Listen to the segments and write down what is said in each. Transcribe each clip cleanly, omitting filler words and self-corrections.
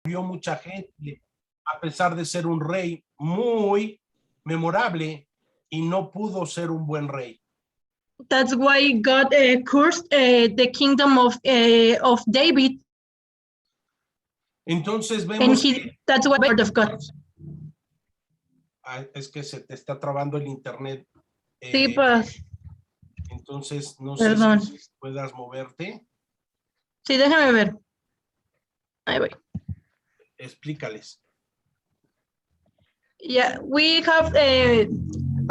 murió mucha gente, a pesar de ser un rey muy memorable, y no pudo ser un buen rey. That's why God cursed the kingdom of David. Entonces And vemos that's why the word of God. Es que se te está trabando el internet. Sí, pues. Entonces, no Perdón. sé si puedas moverte. Sí, déjame ver. Ahí voy. Explícales. Yeah, we have a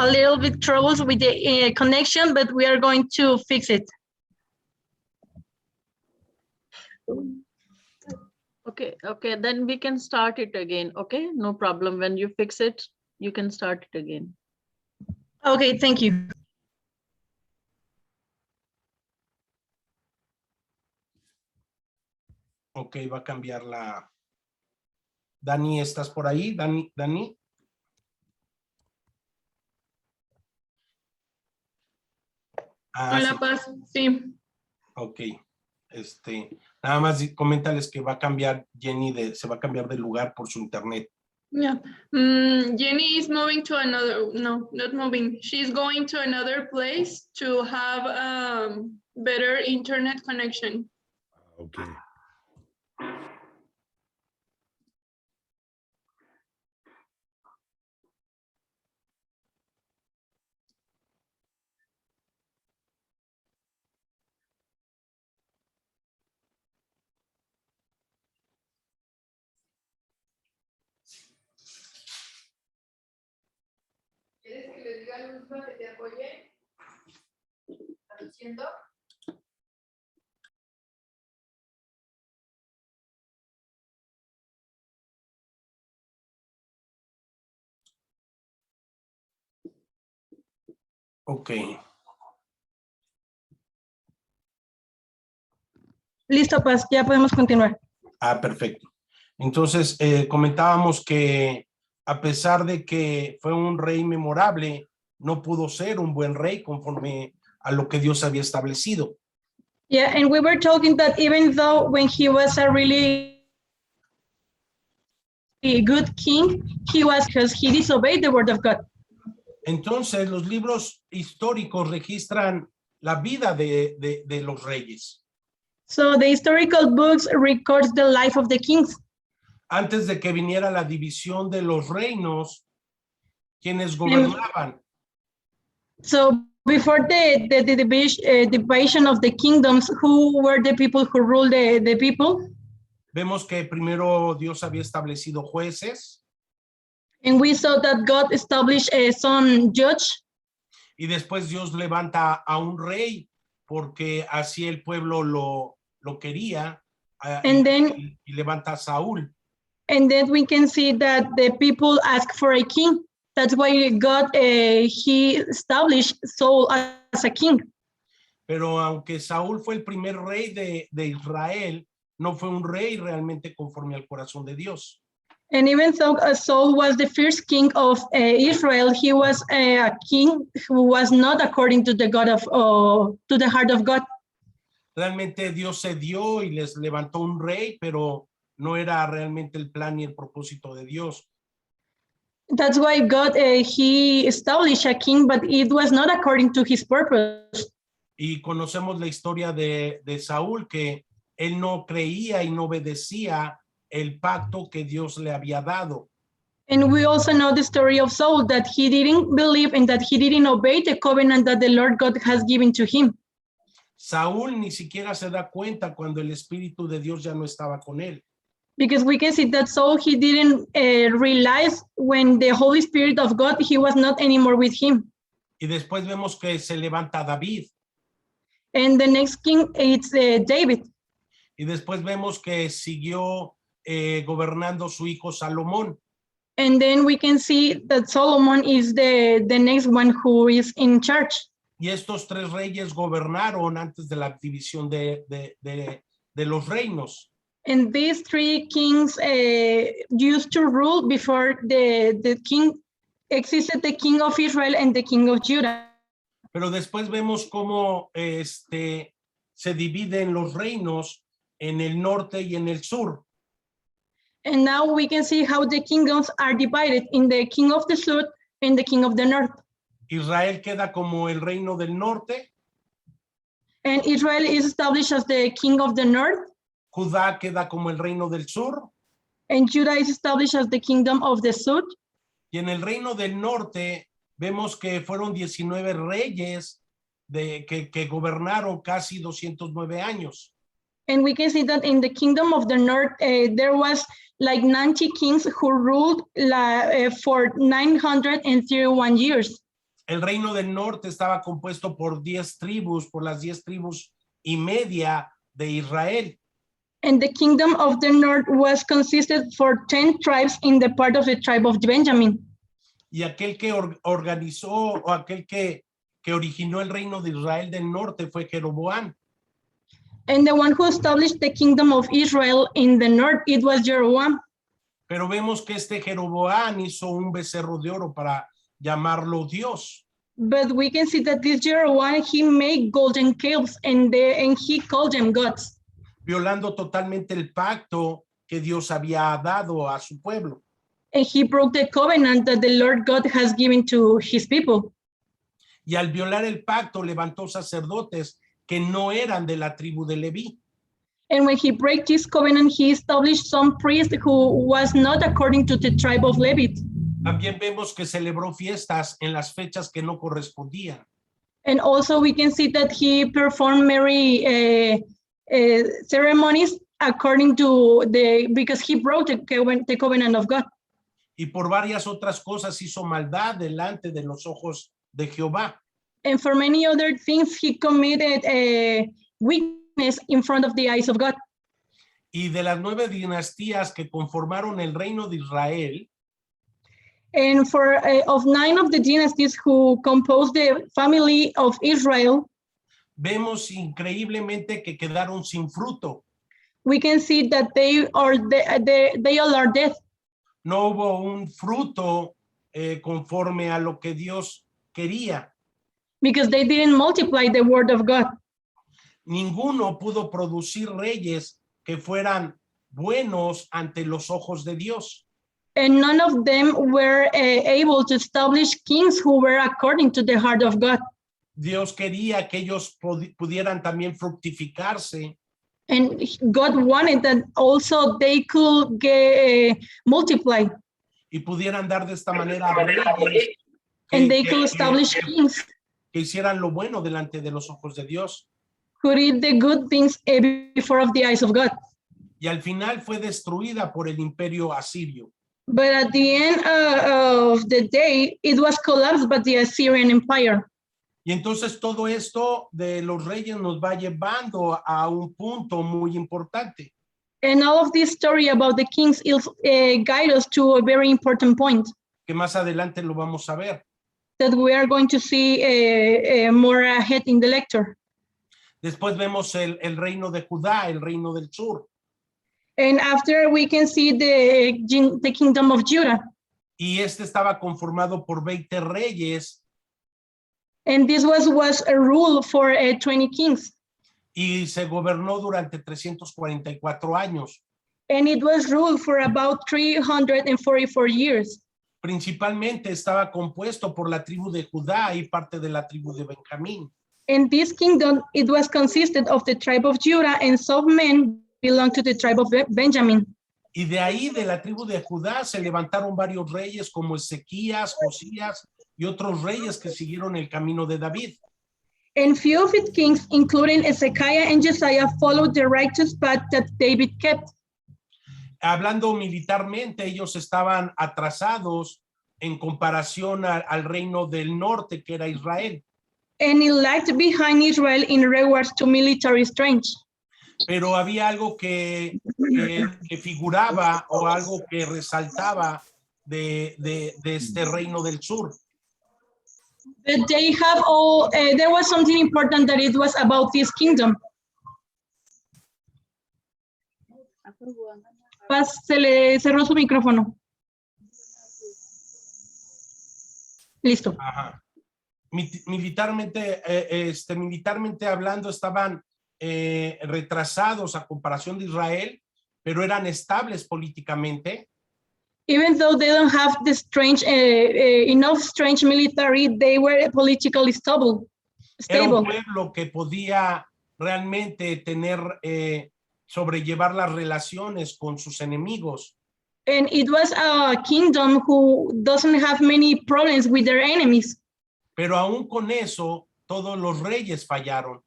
little bit troubles with the connection, but we are going to fix it. Okay, then we can start it again. Okay, no problem. When you fix it, you can start it again. Okay, thank you. Ok, va a cambiar la... Dani, ¿estás por ahí? Dani. Hola, sí. Paz, sí. Ok, nada más coméntales que va a cambiar Jenny, se va a cambiar de lugar por su internet. Yeah. Jenny is moving to another, no, not moving. She's going to another place to have better internet connection. Okay. ¿Quieres que le diga a Luzma que te apoye? ¿Traduciendo? Ok. Listo, Paz, ya podemos continuar. Perfecto. Entonces, comentábamos que a pesar de que fue un rey memorable, no pudo ser un buen rey conforme a lo que Dios había establecido. Yeah, and we were talking that even though when he was a really good king, he was because he disobeyed the word of God. Entonces, los libros históricos registran la vida de los reyes. So the historical books records the life of the kings. Antes de que viniera la división de los reinos, quienes gobernaban. So before the division of the kingdoms, who were the people who ruled the people? Vemos que primero Dios había establecido jueces. And we saw that God established some judge. Y después Dios levanta a un rey porque así el pueblo lo quería. Y levanta a Saúl. And then we can see that the people ask for a king. That's why God, he established Saul as a king. Pero aunque Saúl fue el primer rey de Israel, no fue un rey realmente conforme al corazón de Dios. And even though Saul was the first king of Israel, he was a king who was not according to the God of, to the heart of God. Realmente Dios se dio y les levantó un rey, pero no era realmente el plan ni el propósito de Dios. That's why God, he established a king, but it was not according to his purpose. Y conocemos la historia de Saúl, que él no creía y no obedecía el pacto que Dios le había dado. And we also know the story of Saul, that he didn't believe and that he didn't obey the covenant that the Lord God has given to him. Saúl ni siquiera se da cuenta cuando el Espíritu de Dios ya no estaba con él. Because we can see that Saul, he didn't realize when the Holy Spirit of God, he was not anymore with him. Y después vemos que se levanta David. And the next king, it's David. Y después vemos que siguió gobernando su hijo Salomón. And then we can see that Solomon is the next one who is in charge. Y estos tres reyes gobernaron antes de la división de los reinos. And these three kings used to rule before the king existed, the king of Israel and the king of Judah. Pero después vemos cómo se dividen los reinos en el norte y en el sur. And now we can see how the kingdoms are divided in the king of the south and the king of the north. Israel queda como el reino del norte, And Israel is established as the king of the north, Judá queda como el reino del sur, and Judah is established as the kingdom of the south. y en el reino del norte vemos que fueron 19 reyes que gobernaron casi 209 años. And we can see that in the kingdom of the north, there was like 90 kings who ruled for 931 years. El reino del norte estaba compuesto por 10 tribus, por las 10 tribus y media de Israel. And the kingdom of the north was consisted for 10 tribes in the part of the tribe of Benjamin. Y aquel que organizó o aquel que originó el reino de Israel del norte fue Jeroboam. And the one who established the kingdom of Israel in the north, it was Jeroboam. Pero vemos que este Jeroboam hizo un becerro de oro para llamarlo Dios. But we can see that this Jeroboam, he made golden calves and he called them gods, Violando totalmente el pacto que Dios había dado a su pueblo. and he broke the covenant that the Lord God has given to his people. Y al violar el pacto levantó sacerdotes que no eran de la tribu de Leví. And when he broke this covenant, he established some priest who was not according to the tribe of Levi. También vemos que celebró fiestas en las fechas que no correspondían. And also we can see that he performed many ceremonies according to because he broke the covenant of God. Y por varias otras cosas hizo maldad delante de los ojos de Jehová. And for many other things, he committed weakness in front of the eyes of God. Y de las 9 dinastías que conformaron el reino de Israel, And of 9 of the dynasties who composed the family of Israel, vemos increíblemente que quedaron sin fruto. we can see that they all are dead, No hubo un fruto conforme a lo que Dios quería. because they didn't multiply the word of God. Ninguno pudo producir reyes que fueran buenos ante los ojos de Dios. And none of them were able to establish kings who were according to the heart of God. Dios quería que ellos pudieran también fructificarse And God wanted that also they could multiply, y pudieran dar de esta manera reyes and they could establish que kings hicieran lo bueno delante de los ojos de Dios. who did the good things before of the eyes of God. Y al final fue destruida por el imperio asirio. But at the end of the day, it was collapsed by the Assyrian Empire. Y entonces todo esto de los reyes nos va llevando a un punto muy importante. And all of this story about the kings guide us to a very important point Que más adelante lo vamos a ver. that we are going to see more ahead in the lecture. Después vemos el reino de Judá, el reino del sur. And after we can see the kingdom of Judah. Y este estaba conformado por 20 reyes And this was a rule for 20 kings. y se gobernó durante 344 años. And it was ruled for about 344 years. Principalmente estaba compuesto por la tribu de Judá y parte de la tribu de Benjamín. And this kingdom, it was consisted of the tribe of Judah, and some men belonged to the tribe of Benjamin. Y de ahí, de la tribu de Judá, se levantaron varios reyes como Ezequías, Josías y otros reyes que siguieron el camino de David. And few of its kings, including Ezekiah and Josiah, followed the righteous path that David kept. Hablando militarmente, ellos estaban atrasados en comparación al reino del norte, que era Israel. And it lagged behind Israel in regards to military strength. Pero había algo que figuraba o algo que resaltaba de este reino del sur. But they have there was something important that it was about this kingdom. Se le cerró su micrófono. Listo. Ajá. Militarmente hablando, estaban retrasados a comparación de Israel, pero eran estables políticamente. Even though they don't have the enough strange military, they were politically stable. Era un Stable. pueblo que podía realmente sobrellevar las relaciones con sus enemigos. And it was a kingdom who doesn't have many problems with their enemies. Pero aún con eso, todos los reyes fallaron.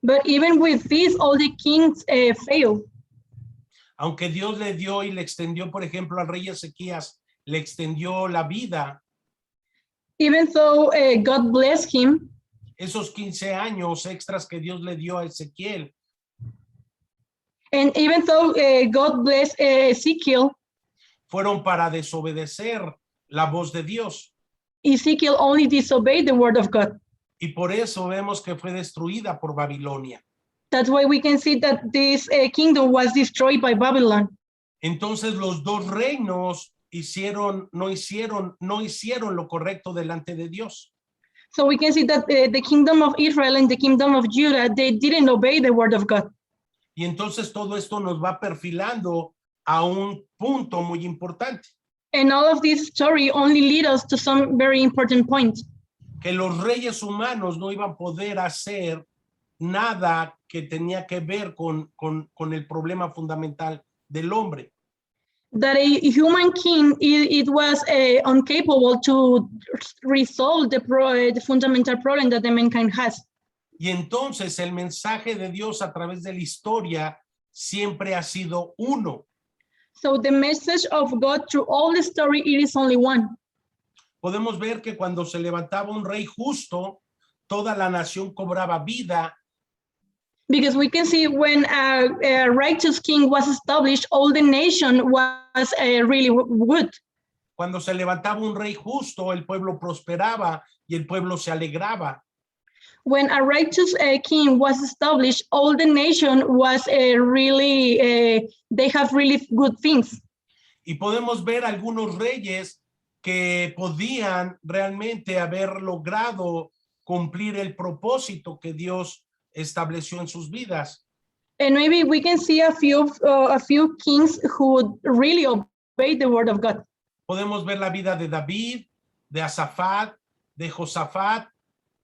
But even with this, all the kings failed. Aunque Dios le dio y le extendió, por ejemplo, al rey Ezequías, le extendió la vida, Even though God blessed him, esos 15 años extras que Dios le dio a Ezequiel, and even though God blessed Ezekiel, fueron para desobedecer la voz de Dios. Ezekiel only disobeyed the word of God. Y por eso vemos que fue destruida por Babilonia. That's why we can see that this kingdom was destroyed by Babylon. Entonces los dos reinos no hicieron lo correcto delante de Dios. So we can see that the kingdom of Israel and the kingdom of Judah, they didn't obey the word of God. Y entonces todo esto nos va perfilando a un punto muy importante, And all of this story only lead us to some very important points. que los reyes humanos no iban a poder hacer nada que tenía que ver con el problema fundamental del hombre. That a human king, it was incapable to resolve the fundamental problem that the mankind has. Y entonces el mensaje de Dios a través de la historia siempre ha sido uno. So the message of God through all the story, it is only one. Podemos ver que cuando se levantaba un rey justo, toda la nación cobraba vida. Because we can see when a righteous king was established, all the nation was really good. Cuando se levantaba un rey justo, el pueblo prosperaba y el pueblo se alegraba. When a righteous king was established, all the nation was they have really good things. Y podemos ver algunos reyes que podían realmente haber logrado cumplir el propósito que Dios estableció en sus vidas. And maybe we can see a few kings who really obeyed the word of God. Podemos ver la vida de David, de Asafat, de Josafat,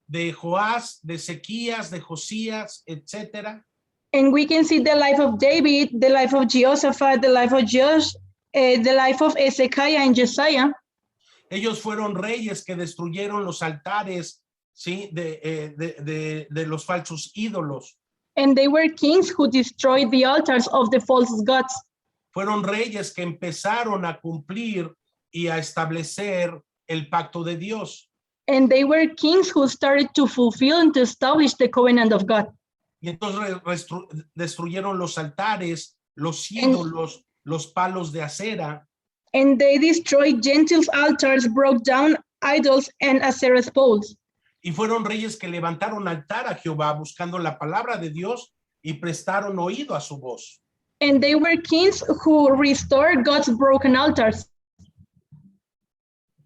de Joás, de Ezequías, de Josías, etcétera. And we can see the life of David, the life of Jehoshaphat, the life of Josh, the life of Ezekiah and Josiah. Ellos fueron reyes que destruyeron los altares, ¿sí? de los falsos ídolos. And they were kings who destroyed the altars of the false gods. Fueron reyes que empezaron a cumplir y a establecer el pacto de Dios. And they were kings who started to fulfill and to establish the covenant of God. Y entonces destruyeron los altares, los ídolos, los palos de acera. And they destroyed Gentiles' altars, broke down idols and Asherah's poles. Y fueron reyes que levantaron altar a Jehová buscando la palabra de Dios y prestaron oído a su voz. And they were kings who restored God's broken altars.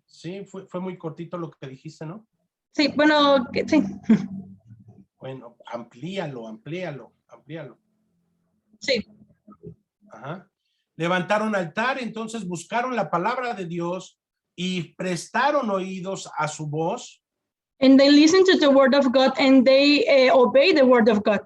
Sí, fue muy cortito lo que dijiste, ¿no? Sí, bueno, sí. Bueno, amplíalo. Sí. Ajá. Levantaron altar, entonces buscaron la palabra de Dios y prestaron oídos a su voz. And they listened to the word of God and they obeyed the word of God.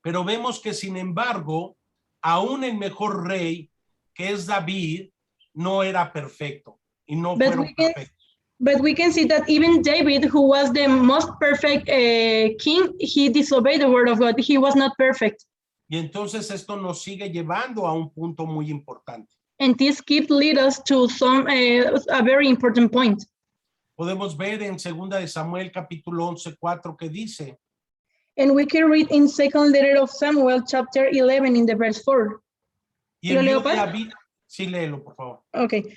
Pero vemos que sin embargo, aún el mejor rey, que es David, no era perfecto y no fueron perfectos. But we can see that even David, who was the most perfect king, he disobeyed the word of God. He was not perfect. Y entonces esto nos sigue llevando a un punto muy importante. And this keeps lead us to a very important point. Podemos ver en 2 de Samuel capítulo 11:4 que dice, And we can read in second letter of Samuel, chapter 11, in the verse 4. y envió David, sí, léelo, por favor. Okay.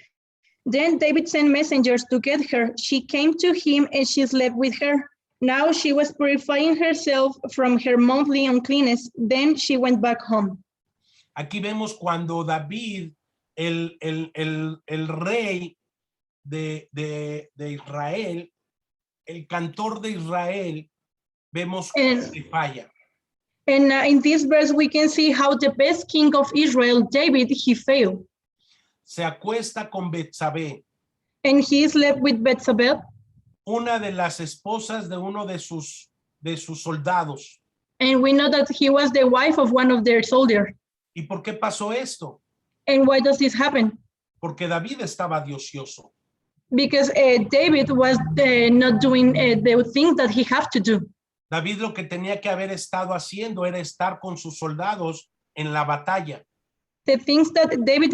Then David sent messengers to get her. She came to him and she slept with her. Now she was purifying herself from her monthly uncleanness. Then she went back home. Aquí vemos cuando David, el rey de Israel, el cantor de Israel, vemos que falla. And in this verse, we can see how the best king of Israel, David, he failed. Se acuesta con Betsabé, And he slept with Bethsabe, una de las esposas de uno de sus soldados. and we know that he was the wife of one of their soldiers. ¿Y por qué pasó esto? And why does this happen? Porque David estaba de ocioso. Because David was not doing the things that he had to do. David lo que tenía que haber estado haciendo era estar con sus soldados en la batalla. The things that David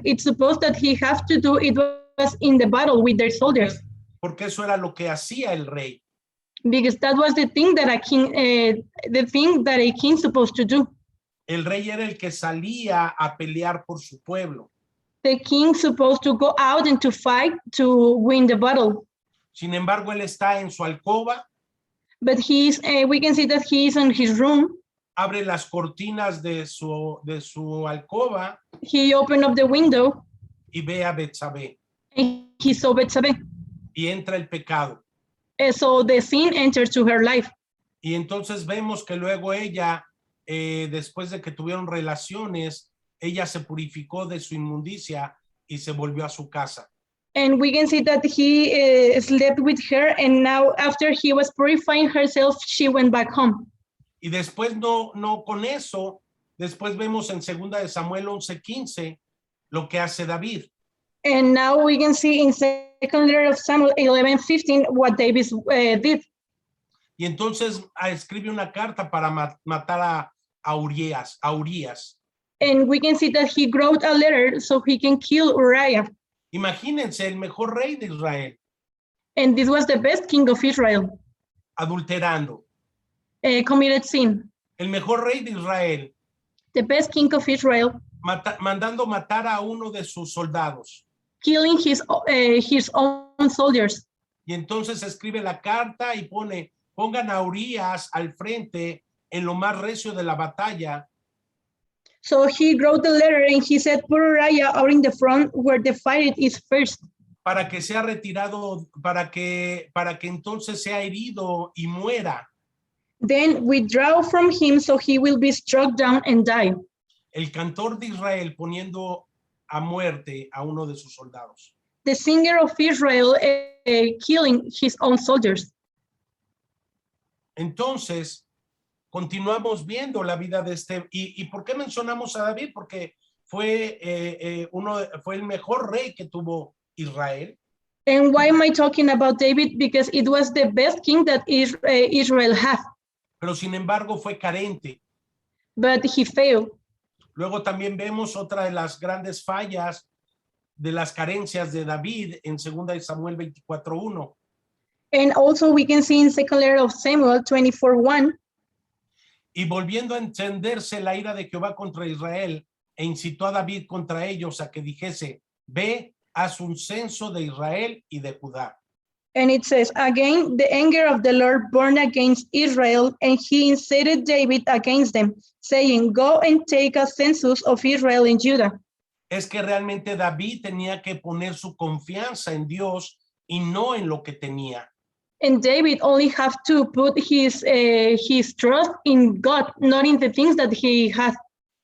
it's supposed that he have to do, it was in the battle with their soldiers. Porque eso era lo que hacía el rey. Because that was the thing that a king supposed to do. El rey era el que salía a pelear por su pueblo. The king supposed to go out and to fight to win the battle. Sin embargo, él está en su alcoba, But we can see that he is in his room. abre las cortinas de su alcoba He opened up the window y ve a Betsabé and he saw Bethsabe. y entra el pecado. And so the sin entered to her life. Y entonces vemos que luego ella, después de que tuvieron relaciones, ella se purificó de su inmundicia y se volvió a su casa. And we can see that he slept with her, and now after he was purifying herself, she went back home. Y después no con eso, después vemos en 2 de Samuel 11:15 lo que hace David. And now we can see in 2nd letter of Samuel 11:15 what David did. Y entonces escribe una carta para matar a Urias. And we can see that he wrote a letter so he can kill Uriah. Imagínense, el mejor rey de Israel, And this was the best king of Israel, adulterando. committed sin. El mejor rey de Israel, The best king of Israel, mandando matar a uno de sus soldados. killing his own soldiers. Y entonces escribe la carta y pongan a Urias al frente en lo más recio de la batalla, So he wrote the letter and he said, put Uriah out in the front where the fight is first, para que sea retirado, para que entonces sea herido y muera. then withdraw from him so he will be struck down and die. El cantor de Israel poniendo a muerte a uno de sus soldados. The singer of Israel killing his own soldiers. Entonces, continuamos viendo la vida de ¿y por qué mencionamos a David? Porque fue el mejor rey que tuvo Israel. And why am I talking about David? Because it was the best king that Israel had, Pero sin embargo fue carente. but he failed. Luego también vemos otra de las grandes fallas de las carencias de David en 2 de Samuel 24:1. And also we can see in 2nd letter of Samuel 24:1, Y volviendo a encenderse la ira de Jehová contra Israel, e incitó a David contra ellos a que dijese, ve, haz un censo de Israel y de Judá. and it says, again, the anger of the Lord burned against Israel, and he incited David against them, saying, go and take a census of Israel and Judah. Es que realmente David tenía que poner su confianza en Dios y no en lo que tenía. And David only have to put his trust in God, not in the things that he has.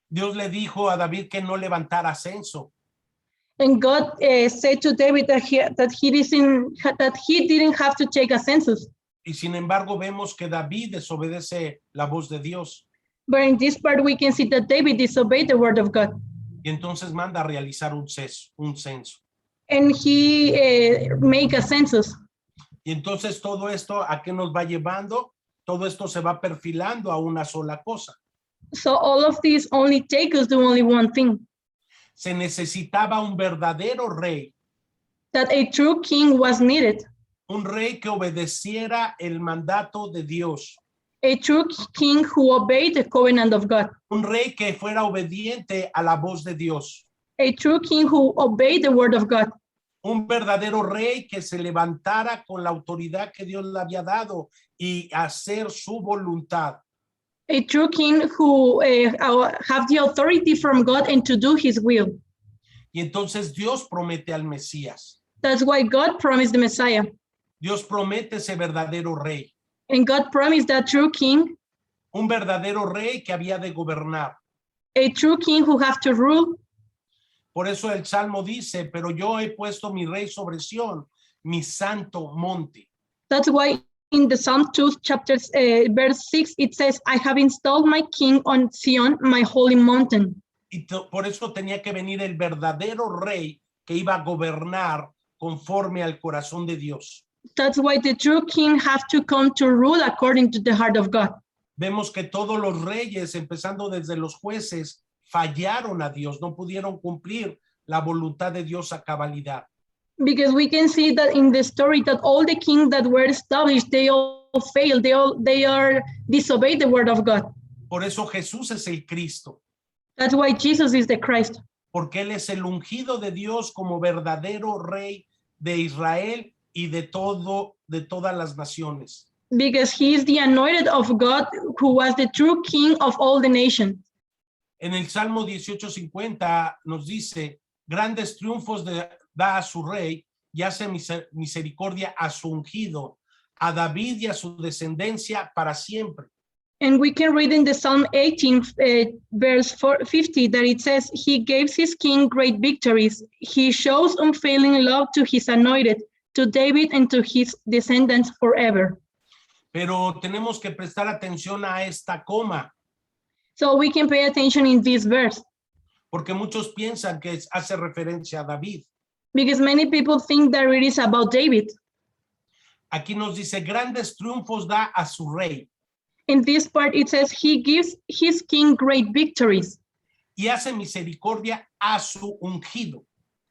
Dios le dijo a David que no levantara censo. And God said to David that he didn't have to take a census. Y sin embargo vemos que David desobedece la voz de Dios. But in this part, we can see that David disobeyed the word of God. Y entonces manda a realizar un censo. And he make a census. Y entonces todo esto, ¿a qué nos va llevando? Todo esto se va perfilando a una sola cosa. So all of these only take us to only one thing, Se necesitaba un verdadero rey, that a true king was needed, un rey que obedeciera el mandato de Dios, a true king who obeyed the covenant of God, un rey que fuera obediente a la voz de Dios, a true king who obeyed the word of God, un verdadero rey que se levantara con la autoridad que Dios le había dado y hacer su voluntad. a true king who have the authority from God and to do his will. Y entonces Dios promete al Mesías. That's why God promised the Messiah. Dios promete ese verdadero rey. And God promised that true king. un verdadero rey que había de gobernar. a true king who have to rule. Por eso el Salmo dice, pero yo he puesto mi rey sobre Sión, mi santo monte. That's why in the Psalm 2, verse 6, it says, I have installed my king on Zion, my holy mountain. Y por eso tenía que venir el verdadero rey que iba a gobernar conforme al corazón de Dios. That's why the true king have to come to rule according to the heart of God. Vemos que todos los reyes, empezando desde los jueces, fallaron a Dios, no pudieron cumplir la voluntad de Dios a cabalidad. Because we can see that in the story that all the kings that were established, they all failed, they are disobeyed the word of God. Por eso Jesús es el Cristo, That's why Jesus is the Christ. porque Él es el ungido de Dios como verdadero rey de Israel y de todas las naciones. Because he is the anointed of God who was the true king of all the nations. En el Salmo 18:50 nos dice, grandes triunfos da a su rey y hace misericordia a su ungido, a David y a su descendencia para siempre. And we can read in the Psalm 18, verse 50, that it says, he gives his king great victories. He shows unfailing love to his anointed, to David and to his descendants forever. Pero tenemos que prestar atención a esta coma, So we can pay attention in this verse, porque muchos piensan que hace referencia a David. because many people think that it is about David. Aquí nos dice, grandes triunfos da a su rey In this part, it says he gives his king great victories, y hace misericordia a su ungido,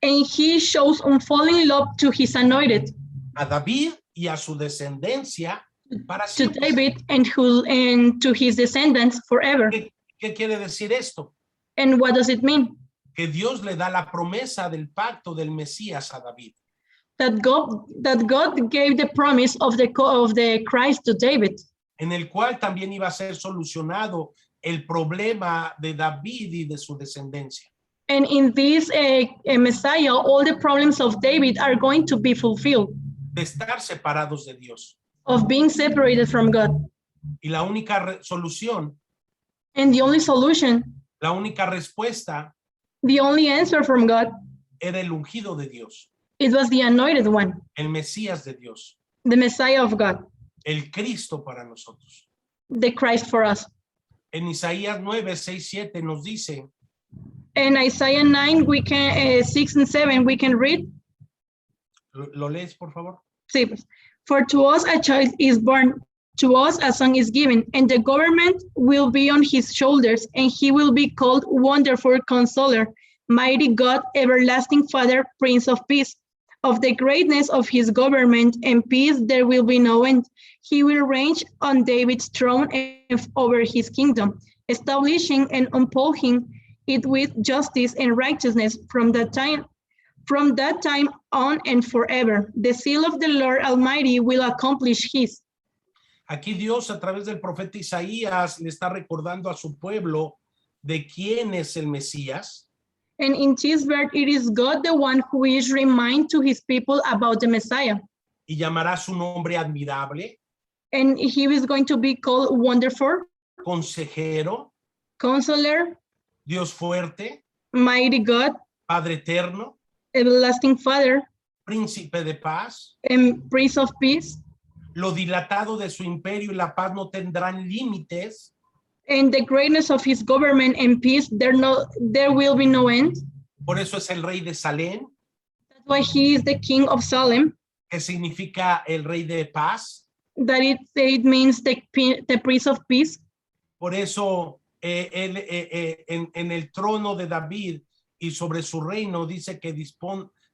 and he shows unfailing love to his anointed, a David y a su descendencia para to siempre. David and to his descendants forever. ¿Qué quiere decir esto? And what does it mean? Que Dios le da la promesa del pacto del Mesías a David. That God gave the promise of the Christ to David, En el cual también iba a ser solucionado el problema de David y de su descendencia. and in this Messiah, all the problems of David are going to be fulfilled, De estar separados de Dios. of being separated from God. Y la única solución, And the only solution, la única respuesta the only answer from God, era el ungido de Dios, it was the anointed one, el Mesías de Dios, the Messiah of God, el Cristo para nosotros. the Christ for us. En Isaías 9, 6, 7 nos dice, And Isaiah 9, 6 and 7, we can read. ¿lo lees por favor? Sí, pues. For to us a child is born, to us a son is given, and the government will be on his shoulders, and he will be called Wonderful Consoler, Mighty God, Everlasting Father, Prince of Peace. Of the greatness of his government and peace there will be no end. He will reign on David's throne and over his kingdom, establishing and upholding it with justice and righteousness from that time on and forever. The seal of the Lord Almighty will accomplish his. Aquí Dios a través del profeta Isaías le está recordando a su pueblo de quién es el Mesías. And in this verse, it is God the one who is remind to his people about the Messiah. Y llamará su nombre admirable, And he is going to be called Wonderful, consejero, Counselor, Dios fuerte, Mighty God, Padre eterno, Everlasting Father, príncipe de paz. and Prince of Peace. Lo dilatado de su imperio y la paz no tendrán límites. And the greatness of his government and peace, there will be no end. Por eso es el rey de Salem, That's why he is the king of Salem, que significa el rey de paz. that it means the Prince of Peace. Por eso él en el trono de David y sobre su reino dice que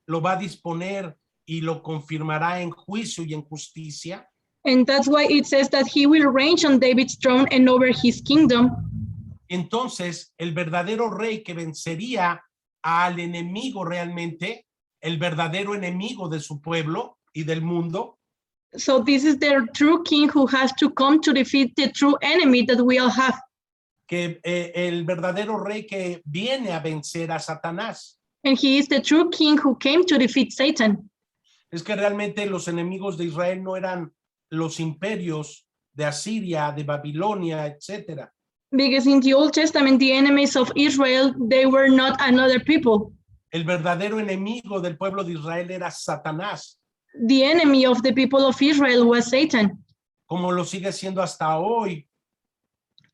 lo va a disponer y lo confirmará en juicio y en justicia. And that's why it says that he will reign on David's throne and over his kingdom. Entonces, el verdadero rey que vencería al enemigo realmente, el verdadero enemigo de su pueblo y del mundo, So this is the true king who has to come to defeat the true enemy that we all have. que el verdadero rey que viene a vencer a Satanás. And he is the true king who came to defeat Satan. Es que realmente los enemigos de Israel no eran los imperios de Asiria, de Babilonia, etcétera. Because in the Old Testament, the enemies of Israel, they were not another people. El verdadero enemigo del pueblo de Israel era Satanás, The enemy of the people of Israel was Satan, como lo sigue siendo hasta hoy.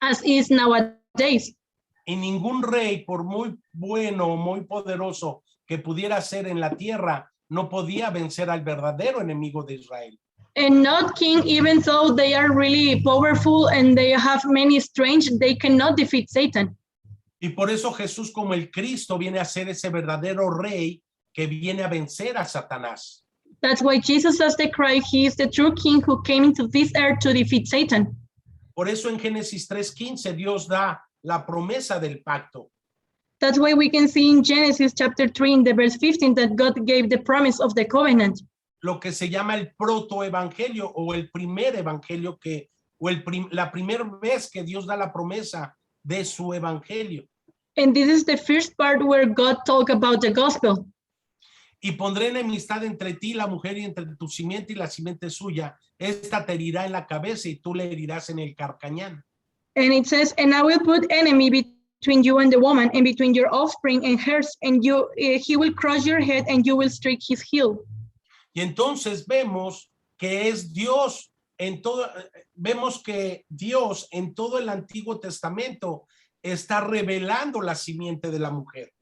as is nowadays. Y ningún rey, por muy bueno o muy poderoso que pudiera ser en la tierra, no podía vencer al verdadero enemigo de Israel. And not king, even though they are really powerful and they have many strength, they cannot defeat Satan. Y por eso Jesús, como el Cristo, viene a ser ese verdadero rey que viene a vencer a Satanás. That's why Jesus as the Christ, he is the true king who came into this earth to defeat Satan. Por eso en Génesis 3:15 Dios da la promesa del pacto. That's why we can see in Genesis chapter 3 in the verse 15 that God gave the promise of the covenant. Lo que se llama el protoevangelio o el primer evangelio la primera vez que Dios da la promesa de su evangelio. And this is the first part where God talked about the gospel. Y pondré enemistad entre ti, la mujer, y entre tu simiente y la simiente suya. Esta te herirá en la cabeza y tú le herirás en el carcañán. And it says, and I will put enemy between you and the woman, and between your offspring and hers, and he will crush your head and you will strike his heel. Y entonces vemos que es Dios vemos que Dios en todo el Antiguo Testamento está revelando la simiente de la mujer.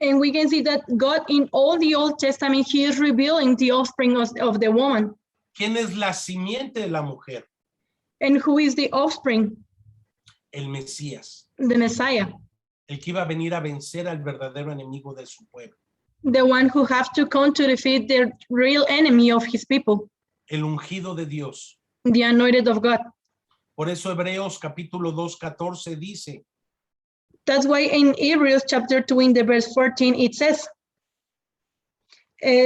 And we can see that God in all the Old Testament, he is revealing the offspring of the woman. ¿Quién es la simiente de la mujer? And who is the offspring? El Mesías, The Messiah, el que iba a venir a vencer al verdadero enemigo de su pueblo. the one who have to come to defeat the real enemy of his people, El ungido de Dios. the anointed of God. Por eso Hebreos capítulo 2:14 dice, That's why in Hebrews chapter 2 in the verse 14, it says,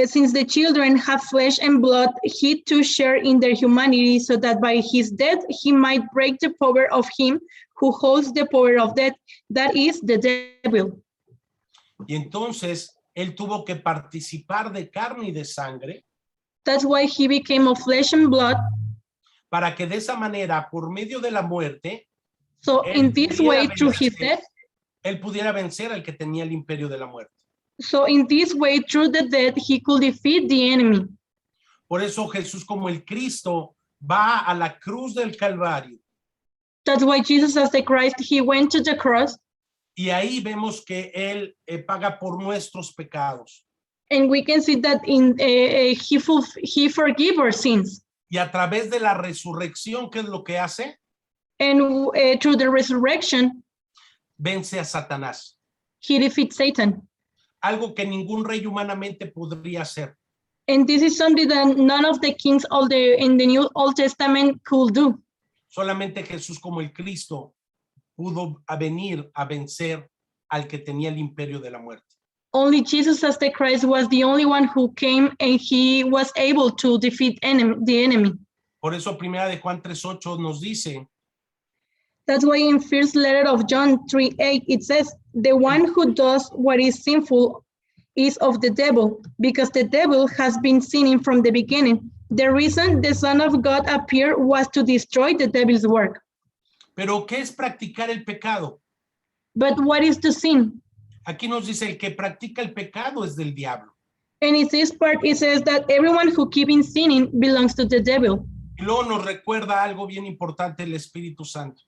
since the children have flesh and blood, he too share in their humanity, so that by his death he might break the power of him who holds the power of death, that is the devil. y entonces él tuvo que participar de carne y de sangre That's why he became of flesh and blood. para que de esa manera, por medio de la muerte, So in this way, through his death, él pudiera vencer al que tenía el imperio de la muerte. so in this way, through the death, he could defeat the enemy. Por eso Jesús, como el Cristo, va a la cruz del Calvario. That's why Jesus as the Christ, he went to the cross, Y ahí vemos que él paga por nuestros pecados. and we can see that in he forgive our sins. Y a través de la resurrección, ¿qué es lo que hace? And through the resurrection, Vence a Satanás. he defeats Satan. Algo que ningún rey humanamente podría hacer. And this is something that none of the kings in the New Old Testament could do. Solamente Jesús, como el Cristo, pudo venir a vencer al que tenía el imperio de la muerte. Only Jesus as the Christ was the only one who came and he was able to defeat the enemy. Por eso primera de Juan 3:8 nos dice, That's why in first letter of John 3:8, it says, the one who does what is sinful is of the devil, because the devil has been sinning from the beginning. The reason the Son of God appeared was to destroy the devil's work. ¿pero qué es practicar el pecado? But what is the sin? Aquí nos dice, el que practica el pecado es del diablo. And in this part, it says that everyone who keeps sinning belongs to the devil. Y luego nos recuerda algo bien importante el Espíritu Santo,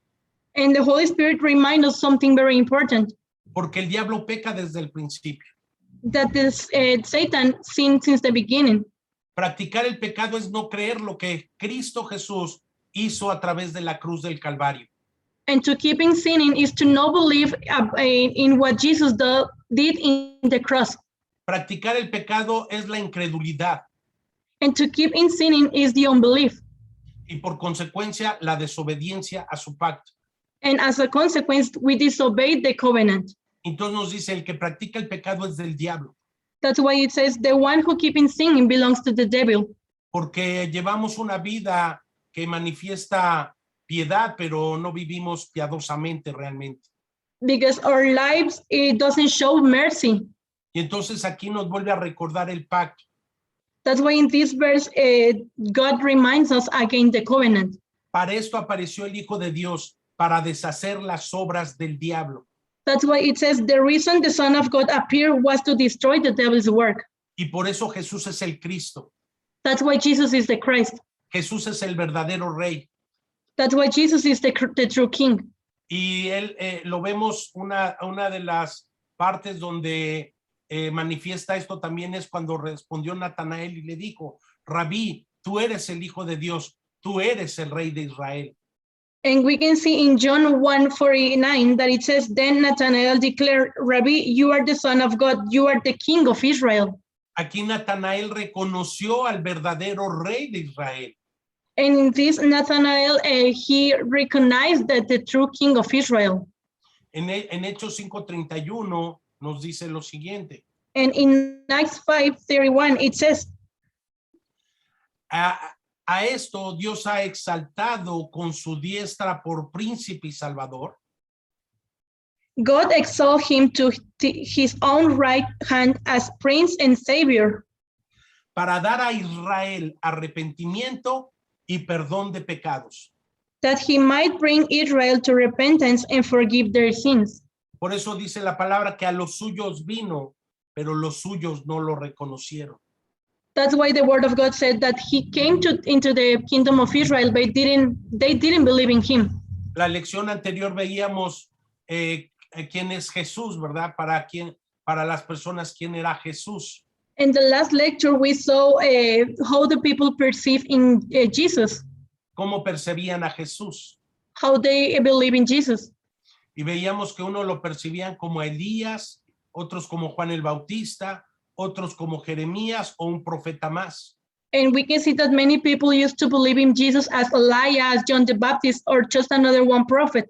And the Holy Spirit reminds us something very important, porque el diablo peca desde el principio. that Satan sinned since the beginning. Practicar el pecado es no creer lo que Cristo Jesús hizo a través de la cruz del Calvario. And to keep in sinning is to not believe in what Jesus did in the cross. Practicar el pecado es la incredulidad And to keep in sinning is the unbelief. y por consecuencia la desobediencia a su pacto. And as a consequence, we disobeyed the covenant. Entonces nos dice, el que practica el pecado es del diablo, That's why it says the one who keeps in sinning belongs to the devil. porque llevamos una vida que manifiesta piedad, pero no vivimos piadosamente realmente. Because our lives, it doesn't show mercy. Y entonces aquí nos vuelve a recordar el pacto, That's why in this verse, God reminds us again the covenant. Para esto apareció el Hijo de Dios, para deshacer las obras del diablo. That's why it says the reason the Son of God appeared was to destroy the devil's work. Y por eso Jesús es el Cristo. That's why Jesus is the Christ. Jesús es el verdadero rey. That's why Jesus is the true king. Y él lo vemos, una de las partes donde manifiesta esto también es cuando respondió Natanael y le dijo, Rabí, tú eres el Hijo de Dios, tú eres el Rey de Israel. And we can see in John 1:49 that it says, then Nathanael declared, Rabbi, you are the Son of God, you are the King of Israel. Aquí Natanael reconoció al verdadero Rey de Israel. And in this, Nathanael, he recognized that the true King of Israel. En Hechos 5:31 nos dice lo siguiente. And in Acts 5:31, it says, A esto Dios ha exaltado con su diestra por príncipe y salvador, God exalted him to his own right hand as Prince and Savior, para dar a Israel arrepentimiento y perdón de pecados. that he might bring Israel to repentance and forgive their sins. Por eso dice la palabra que a los suyos vino, pero los suyos no lo reconocieron. That's why the word of God said that he came into the kingdom of Israel, but they didn't believe in him. La lección anterior veíamos quién es Jesús, ¿verdad? Para las personas, quién era Jesús. In the last lecture, we saw how the people perceive in Jesus, Cómo percibían a Jesús. how they believe in Jesus. Y veíamos que uno lo percibían como Elías, otros como Juan el Bautista, otros como Jeremías o un profeta más. And we can see that many people used to believe in Jesus as Elijah, as John the Baptist, or just another one prophet.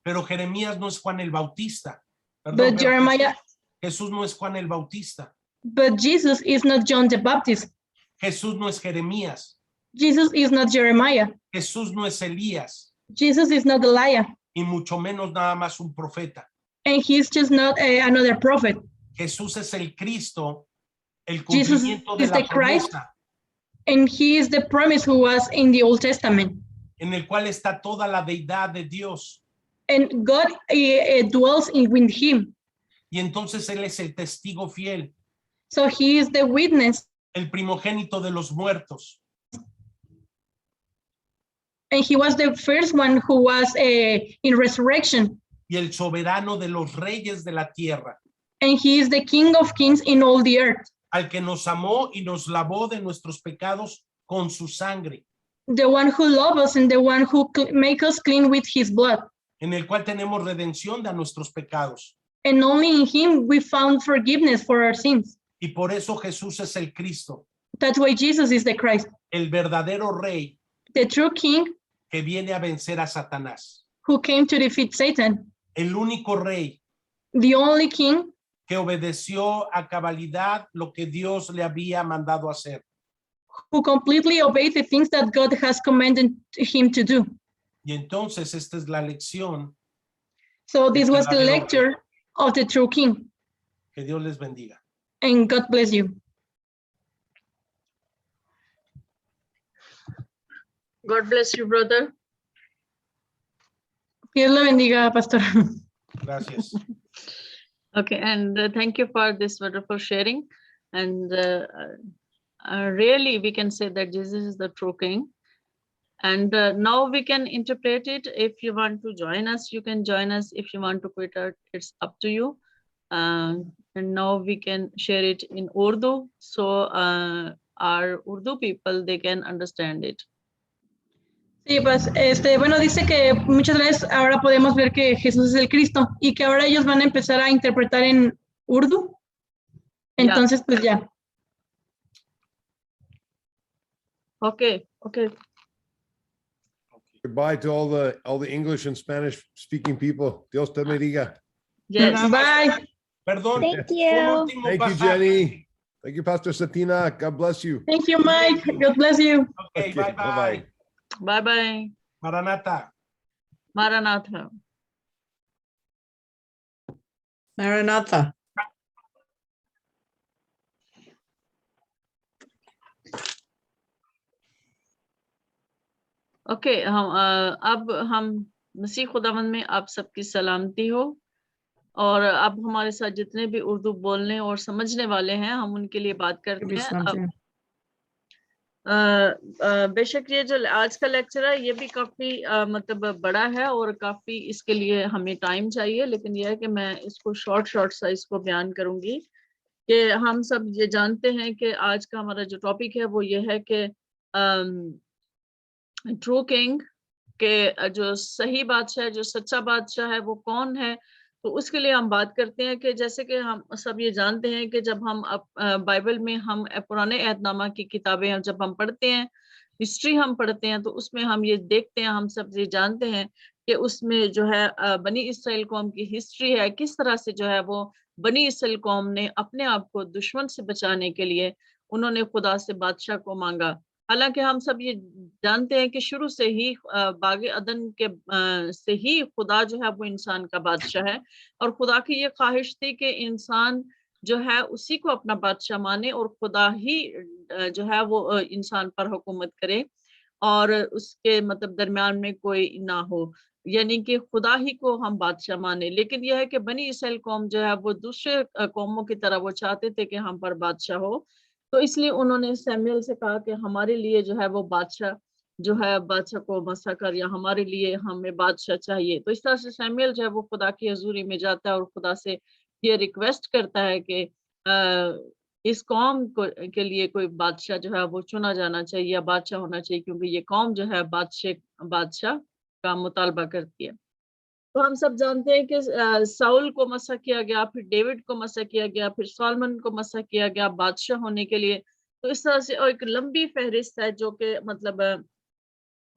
Pero Jeremías no es Juan el Bautista. Perdón, But pero Jeremiah, Jesús no es Juan el Bautista. but Jesus is not John the Baptist. Jesús no es Jeremías. Jesus is not Jeremiah. Jesús no es Elías. Jesus is not Elijah. Y mucho menos nada más un profeta. And he's just not another prophet. Jesús es el Cristo, el Jesus cumplimiento de is la the Christ. promesa, And he is the promise who was in the Old Testament. en el cual está toda la deidad de Dios. And God dwells with him. Y entonces Él es el testigo fiel, So he is the witness, el primogénito de los muertos, and he was the first one who was in resurrection. y el soberano de los reyes de la tierra, And he is the King of kings in all the earth, al que nos amó y nos lavó de nuestros pecados con su sangre, the one who loves us and the one who makes us clean with his blood. en el cual tenemos redención de nuestros pecados. And only in him we found forgiveness for our sins. Y por eso Jesús es el Cristo, That's why Jesus is the Christ, el verdadero rey the true King que viene a vencer a Satanás, who came to defeat Satan, el único rey the only King que obedeció a cabalidad lo que Dios le había mandado hacer. who completely obeyed the things that God has commanded him to do. Y entonces esta es la lección. So this was the lecture of the true King. Que Dios les bendiga. And God bless you. God bless you, brother. Dios lo bendiga, Pastor. Gracias. Okay, and thank you for this wonderful sharing. And really, we can say that Jesus is the true King. And now we can interpret it. If you want to join us, you can join us. If you want to quit out, it's up to you. And now we can share it in Urdu. So our Urdu people, they can understand it. Sí, pues, bueno, dice que muchas veces ahora podemos ver que Jesús es el Cristo y que ahora ellos van a empezar a interpretar en Urdu. Entonces, pues ya. Okay, okay. Goodbye to all the English and Spanish speaking people. Dios te bendiga. Yes. Bye. Perdón. Thank un you. último Thank you, pasaje. Jenny. Thank you, Pastor Satina. God bless you. Thank you, Mike. God bless you. Okay, Okay, bye bye. bye-bye. Bye-bye. Maranatha. Maranatha. Maranatha. اوکے اب ہم مسیح خداوند میں آپ سب کی سلامتی ہو، اور اب ہمارے ساتھ جتنے بھی اردو بولنے اور سمجھنے والے ہیں ہم ان کے لیے بات کرتے ہیں. بے شک یہ جو آج کا لیکچر ہے یہ بھی کافی مطلب بڑا ہے اور کافی اس کے لیے ہمیں ٹائم چاہیے، لیکن یہ ہے کہ میں اس کو شارٹ سا اس کو بیان کروں گی کہ ہم سب یہ جانتے ہیں کہ آج کا ہمارا جو ٹاپک ہے وہ یہ ہے کہ ٹرو کنگ کہ جو صحیح بادشاہ ہے، جو سچا بادشاہ ہے وہ کون ہے. تو اس کے لیے ہم بات کرتے ہیں کہ جیسے کہ ہم سب یہ جانتے ہیں کہ جب ہم بائبل میں ہم پرانے عہد نامہ کی کتابیں جب ہم پڑھتے ہیں، ہسٹری ہم پڑھتے ہیں، تو اس میں ہم یہ دیکھتے ہیں، ہم سب یہ جانتے ہیں کہ اس میں جو ہے بنی اسرائیل قوم کی ہسٹری ہے، کس طرح سے جو ہے وہ بنی اسرائیل قوم نے اپنے آپ کو دشمن سے بچانے کے لیے انہوں نے خدا سے بادشاہ کو مانگا. حالانکہ ہم سب یہ جانتے ہیں کہ شروع سے ہی باغ عدن کے سے ہی خدا جو ہے وہ انسان کا بادشاہ ہے، اور خدا کی یہ خواہش تھی کہ انسان جو ہے اسی کو اپنا بادشاہ مانے اور خدا ہی جو ہے وہ انسان پر حکومت کرے اور اس کے مطلب درمیان میں کوئی نہ ہو، یعنی کہ خدا ہی کو ہم بادشاہ مانے. لیکن یہ ہے کہ بنی اسرائیل قوم جو ہے وہ دوسرے قوموں کی طرح وہ چاہتے تھے کہ ہم پر بادشاہ ہو، تو اس لیے انہوں نے سیموئل سے کہا کہ ہمارے لیے جو ہے وہ بادشاہ جو ہے بادشاہ کو مسا کر، یا ہمارے لیے ہمیں بادشاہ چاہیے. تو اس طرح سے سیموئل جو ہے وہ خدا کی حضوری میں جاتا ہے اور خدا سے یہ ریکویسٹ کرتا ہے کہ اس قوم کے لیے کوئی بادشاہ جو ہے وہ چنا جانا چاہیے یا بادشاہ ہونا چاہیے، کیونکہ یہ قوم جو ہے بادشاہ کا مطالبہ کرتی ہے. تو ہم سب جانتے ہیں کہ ساؤل کو مسا کیا گیا، پھر ڈیوڈ کو مسا کیا گیا، پھر سولمن کو مسا کیا گیا بادشاہ ہونے کے لیے. تو اس طرح سے ایک لمبی فہرست ہے جو کہ مطلب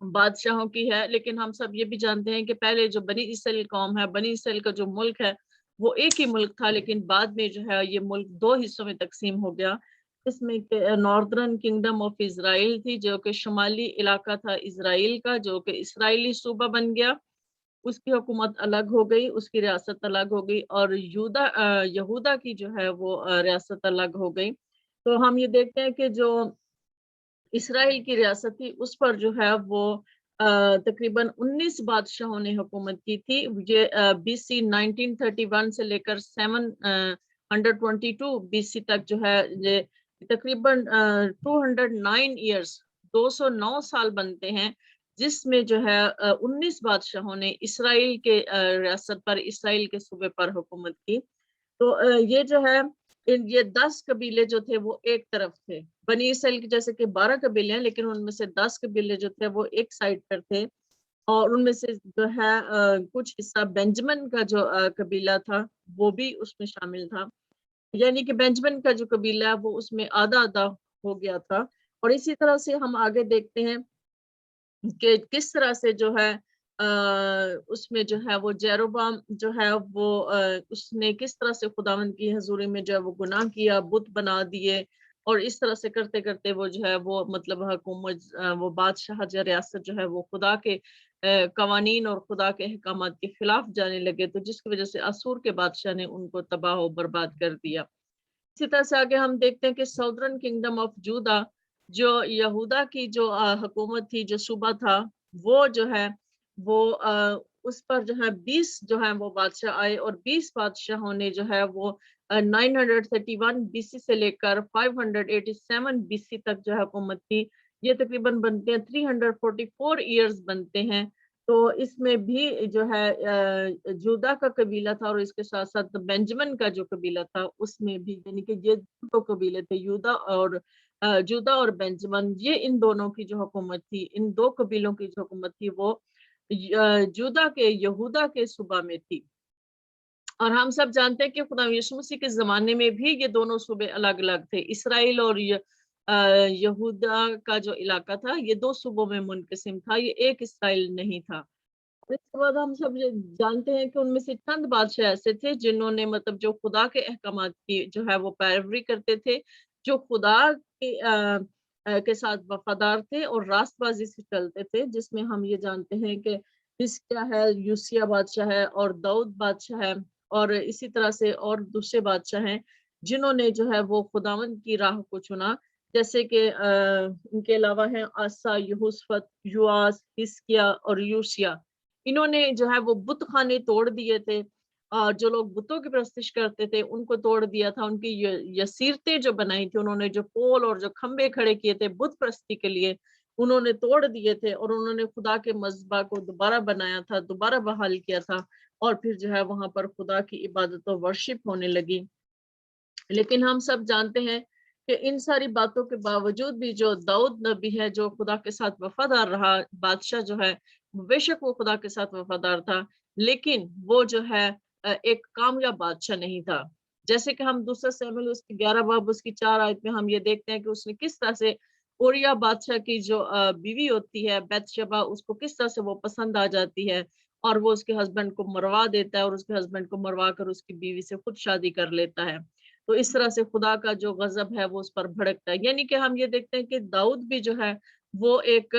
بادشاہوں کی ہے. لیکن ہم سب یہ بھی جانتے ہیں کہ پہلے جو بنی اسرائیل قوم ہے، بنی اسرائیل کا جو ملک ہے وہ ایک ہی ملک تھا، لیکن بعد میں جو ہے یہ ملک دو حصوں میں تقسیم ہو گیا. اس میں ناردرن کنگڈم آف اسرائیل تھی جو کہ شمالی علاقہ تھا اسرائیل کا، جو کہ اسرائیلی صوبہ بن گیا، اس کی حکومت الگ ہو گئی، اس کی ریاست الگ ہو گئی، اور یہودا کی جو ہے وہ ریاست الگ ہو گئی. تو ہم یہ دیکھتے ہیں کہ جو اسرائیل کی ریاست تھی اس پر جو ہے وہ تقریباً 19 بادشاہوں نے حکومت کی تھی. یہ BC 1931 سے لے کر 722 BC تک جو ہے یہ تقریباً 209 ایئرس 209 سال بنتے ہیں، جس میں جو ہے 19 بادشاہوں نے اسرائیل کے ریاست پر، اسرائیل کے صوبے پر حکومت کی. تو یہ جو ہے یہ 10 قبیلے جو تھے وہ ایک طرف تھے. بنی اسرائیل کے جیسے کہ 12 قبیلے ہیں، لیکن ان میں سے 10 قبیلے جو تھے وہ ایک سائڈ پر تھے، اور ان میں سے جو ہے کچھ حصہ بینجمن کا جو قبیلہ تھا وہ بھی اس میں شامل تھا، یعنی کہ بینجمن کا جو قبیلہ ہے وہ اس میں آدھا آدھا ہو گیا تھا. اور اسی طرح سے ہم آگے دیکھتے ہیں کہ کس طرح سے جو ہے اس میں جو ہے وہ جیروبام جو ہے وہ اس نے کس طرح سے خداوند کی حضوری میں جو ہے وہ گناہ کیا، بت بنا دیے، اور اس طرح سے کرتے کرتے وہ جو ہے وہ مطلب حکومت وہ بادشاہ جو ریاست جو ہے وہ خدا کے قوانین اور خدا کے احکامات کے خلاف جانے لگے، تو جس کی وجہ سے اسور کے بادشاہ نے ان کو تباہ و برباد کر دیا. اسی طرح سے آگے ہم دیکھتے ہیں کہ ساؤدرن کنگڈم آف جودا جو یہودا کی جو حکومت تھی، جو صوبہ تھا، وہ جو ہے وہ اس پر جو ہے 20 جو ہے وہ بادشاہ آئے، اور 20 بادشاہوں نے جو ہے وہ 931 BC سے لے کر 587 BC تک جو ہے حکومت کی. یہ تقریباً بنتے ہیں 344 ایئرز بنتے ہیں. تو اس میں بھی جو ہے جودا کا قبیلہ تھا، اور اس کے ساتھ ساتھ بینجمن کا جو قبیلہ تھا اس میں بھی، یعنی کہ یہ دو قبیلے تھے، جودا اور بینجمن، یہ ان دونوں کی جو حکومت تھی، ان دو قبیلوں کی جو حکومت تھی وہ جودا کے یہودا کے صوبہ میں تھی. اور ہم سب جانتے ہیں کہ خدا یسوع مسیح کے زمانے میں بھی یہ دونوں صوبے الگ الگ تھے. اسرائیل اور یہودا کا جو علاقہ تھا یہ دو صوبوں میں منقسم تھا، یہ ایک اسرائیل نہیں تھا. اس کے بعد ہم سب جانتے ہیں کہ ان میں سے چند بادشاہ ایسے تھے جنہوں نے مطلب جو خدا کے احکامات کی جو ہے وہ پیروی کرتے تھے، جو خدا کے ساتھ وفادار تھے اور راست بازی سے چلتے تھے، جس میں ہم یہ جانتے ہیں کہ حزقیہ ہے، یوسیہ بادشاہ ہے، اور داؤد بادشاہ ہے، اور اسی طرح سے اور دوسرے بادشاہ ہیں جنہوں نے جو ہے وہ خداوند کی راہ کو چنا. جیسے کہ ان کے علاوہ ہیں آسا، یہوشفت، یواس، حزقیہ اور یوشیا. انہوں نے جو ہے وہ بت خانے توڑ دیے تھے، اور جو لوگ بتوں کی پرستش کرتے تھے ان کو توڑ دیا تھا. ان کی یسیرتیں جو بنائی تھی، انہوں نے جو پول اور جو کھمبے کھڑے کیے تھے بت پرستی کے لیے، انہوں نے توڑ دیے تھے، اور انہوں نے خدا کے مذبح کو دوبارہ بنایا تھا، دوبارہ بحال کیا تھا، اور پھر جو ہے وہاں پر خدا کی عبادت و ورشپ ہونے لگی. لیکن ہم سب جانتے ہیں کہ ان ساری باتوں کے باوجود بھی جو داؤد نبی ہے، جو خدا کے ساتھ وفادار رہا، بادشاہ جو ہے بے شک وہ خدا کے ساتھ وفادار تھا، لیکن وہ جو ہے ایک کامیاب بادشاہ نہیں تھا. جیسے کہ ہم دوسرا سیموئیل اس کی 11 باب اس کی 4 آیت میں ہم یہ دیکھتے ہیں کہ اس نے کس طرح سے اوریا بادشاہ کی جو بیوی ہوتی ہے بیت شبا، اس کو کس طرح سے وہ پسند آ جاتی ہے، اور وہ اس کے ہسبینڈ کو مروا دیتا ہے، اور اس کے ہسبینڈ کو مروا کر اس کی بیوی سے خود شادی کر لیتا ہے. تو اس طرح سے خدا کا جو غضب ہے وہ اس پر بھڑکتا ہے. یعنی کہ ہم یہ دیکھتے ہیں کہ داؤد بھی جو ہے وہ ایک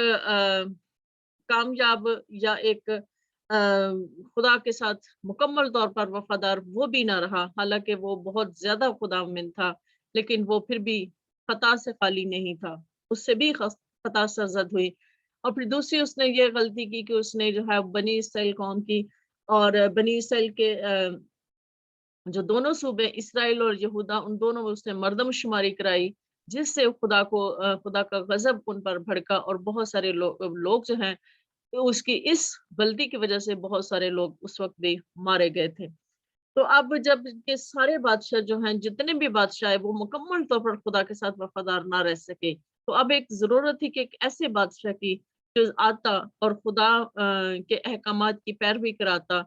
کامیاب یا ایک خدا کے ساتھ مکمل طور پر وفادار وہ بھی نہ رہا، حالانکہ وہ بہت زیادہ خداوند تھا، لیکن وہ پھر بھی خطا سے خالی نہیں تھا، اس سے بھی خطا سرزد ہوئی. اور پھر دوسری اس نے یہ غلطی کی کہ اس نے جو ہے بنی اسرائیل قوم کی اور بنی اسرائیل کے جو دونوں صوبے اسرائیل اور یہودا، ان دونوں میں اس نے مردم شماری کرائی، جس سے خدا کا غضب ان پر بھڑکا، اور بہت سارے لوگ جو ہیں اس کی اس غلطی کی وجہ سے بہت سارے لوگ اس وقت بھی مارے گئے تھے. تو اب جب کے سارے بادشاہ جو ہیں، جتنے بھی بادشاہ ہیں، وہ مکمل طور پر خدا کے ساتھ وفادار نہ رہ سکے، تو اب ایک ضرورت تھی کہ ایک ایسے بادشاہ کی جو آتا اور خدا کے احکامات کی پیروی کراتا،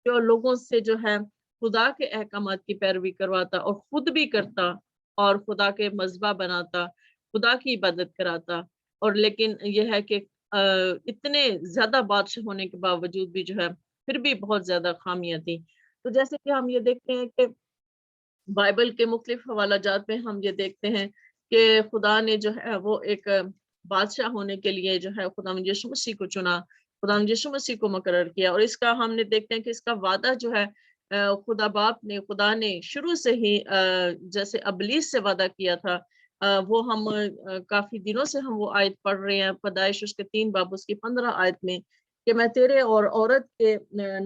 جو لوگوں سے جو ہے خدا کے احکامات کی پیروی کرواتا اور خود بھی کرتا، اور خدا کے مذبح بناتا، خدا کی عبادت کراتا. اور لیکن یہ ہے کہ اتنے زیادہ بادشاہ ہونے کے باوجود بھی جو ہے پھر بھی بہت زیادہ خامیاں تھیں. تو جیسے کہ ہم یہ دیکھتے ہیں کہ بائبل کے مختلف حوالہ جات میں ہم یہ دیکھتے ہیں کہ خدا نے جو ہے وہ ایک بادشاہ ہونے کے لیے جو ہے خدا یسوع مسیح کو چنا، خدا یسوع مسیح کو مقرر کیا. اور اس کا ہم نے دیکھتے ہیں کہ اس کا وعدہ جو ہے خدا نے شروع سے ہی جیسے ابلیس سے وعدہ کیا تھا، وہ ہم کافی دنوں سے ہم وہ آیت پڑھ رہے ہیں، پیدائش اس کے 3 باب اس کی 15 آیت میں، کہ میں تیرے اور عورت کے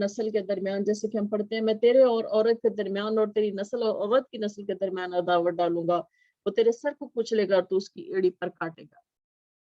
نسل کے درمیان، جیسے کہ ہم پڑھتے ہیں، میں تیرے اور عورت کے درمیان اور تیری نسل اور عورت کی نسل کے درمیان عداوت ڈالوں گا، وہ تیرے سر کو کچلے گا تو اس کی ایڑی پر کاٹے گا.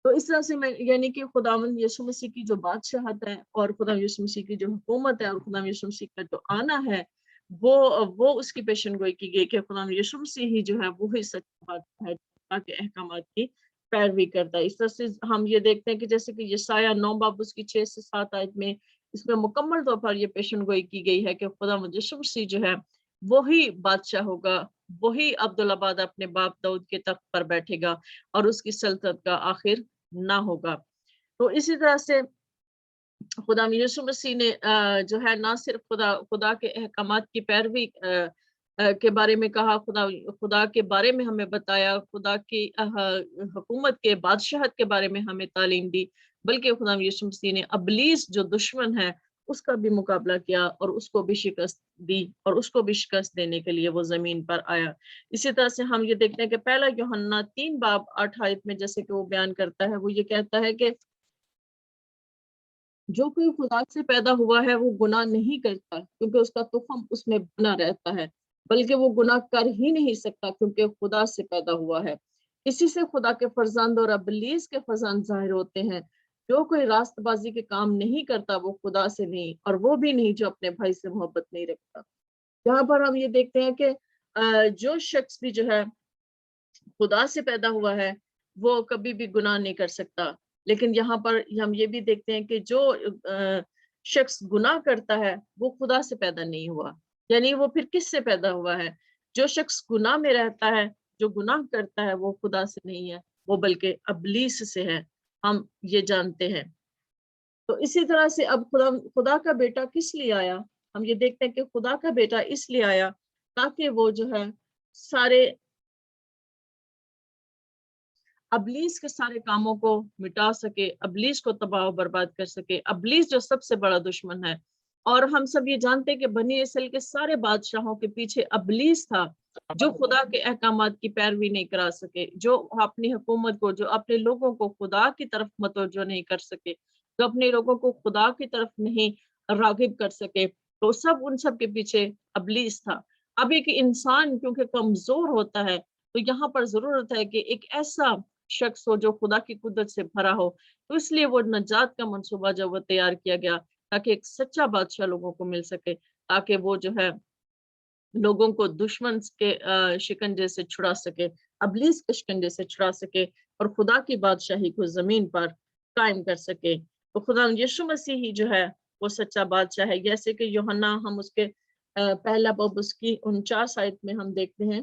تو اس طرح سے میں یعنی کہ خداوند یسوع مسیح کی جو بادشاہت ہے، اور خدا یسوع مسیح کی جو حکومت ہے، اور خدا یسوع مسیح کا جو آنا ہے، وہ اس کی پیشن گوئی کی گئی کہ خدا یسوع مسیح ہی جو ہے وہی سچا بادشاہ ہے خدا کے احکامات کی پیروی کرتا ہے. اس طرح سے ہم یہ دیکھتے ہیں کہ جیسے کہ یسایہ 9 باب اس کی 6 سے 7 آیت میں اس میں مکمل طور پر یہ پیشن گوئی کی گئی ہے کہ خدا یسوع مسیح جو ہے وہی بادشاہ ہوگا، وہی عبدالآباد اپنے باپ داؤد کے تخت پر بیٹھے گا، اور اس کی سلطنت کا آخر نہ ہوگا. تو اسی طرح سے خدا یسوع مسیح نے جو ہے نہ صرف خدا کے احکامات کی پیروی کے بارے میں کہا، خدا کے بارے میں ہمیں بتایا، خدا کی حکومت کے بادشاہت کے بارے میں ہمیں تعلیم دی، بلکہ خدا یسوع مسیح نے ابلیس جو دشمن ہے اس کا بھی مقابلہ کیا، اور اس کو بھی شکست دی، اور اس کو بھی شکست دینے کے لیے وہ زمین پر آیا. اسی طرح سے ہم یہ دیکھتے ہیں کہ پہلا یوحنا 3 باب 8 آیت میں جیسے کہ وہ بیان کرتا ہے، وہ یہ کہتا ہے کہ جو کوئی خدا سے پیدا ہوا ہے وہ گناہ نہیں کرتا، کیونکہ اس کا تخم اس میں بنا رہتا ہے، بلکہ وہ گناہ کر ہی نہیں سکتا کیونکہ خدا سے پیدا ہوا ہے. اسی سے خدا کے فرزند اور ابلیس کے فرزند ظاہر ہوتے ہیں. جو کوئی راست بازی کے کام نہیں کرتا وہ خدا سے نہیں، اور وہ بھی نہیں جو اپنے بھائی سے محبت نہیں رکھتا. یہاں پر ہم یہ دیکھتے ہیں کہ جو شخص بھی جو ہے خدا سے پیدا ہوا ہے وہ کبھی بھی گناہ نہیں کر سکتا. لیکن یہاں پر ہم یہ بھی دیکھتے ہیں کہ جو شخص گناہ کرتا ہے وہ خدا سے پیدا نہیں ہوا. یعنی وہ پھر کس سے پیدا ہوا ہے؟ جو شخص گناہ میں رہتا ہے، جو گناہ کرتا ہے، وہ خدا سے نہیں ہے، وہ بلکہ ابلیس سے ہے، ہم یہ جانتے ہیں. تو اسی طرح سے اب خدا کا بیٹا کس لیے آیا؟ ہم یہ دیکھتے ہیں کہ خدا کا بیٹا اس لیے آیا تاکہ وہ جو ہے سارے ابلیس کے سارے کاموں کو مٹا سکے، ابلیس کو تباہ و برباد کر سکے. ابلیس جو سب سے بڑا دشمن ہے، اور ہم سب یہ جانتے ہیں کہ بنی اسرائیل کے سارے بادشاہوں کے پیچھے ابلیس تھا جو خدا کے احکامات کی پیروی نہیں کرا سکے, جو اپنی حکومت کو, جو اپنے لوگوں کو خدا کی طرف متوجہ نہیں کر سکے, جو اپنے لوگوں کو خدا کی طرف نہیں راغب کر سکے, تو ان سب کے پیچھے ابلیس تھا. اب ایک انسان کیونکہ کمزور ہوتا ہے تو یہاں پر ضرورت ہے کہ ایک ایسا شخص ہو جو خدا کی قدرت سے بھرا ہو. تو اس لیے وہ نجات کا منصوبہ جب وہ تیار کیا گیا تاکہ ایک سچا بادشاہ لوگوں کو مل سکے, تاکہ وہ جو ہے لوگوں کو دشمن کے شکنجے سے چھڑا سکے, ابلیس کے شکنجے سے چھڑا سکے اور خدا کی بادشاہی کو زمین پر قائم کر سکے. تو خدا یسوع مسیح ہی جو ہے وہ سچا بادشاہ ہے. جیسے کہ یوحنا ہم اس کے پہلا باب اس کی 49 آیت میں ہم دیکھتے ہیں,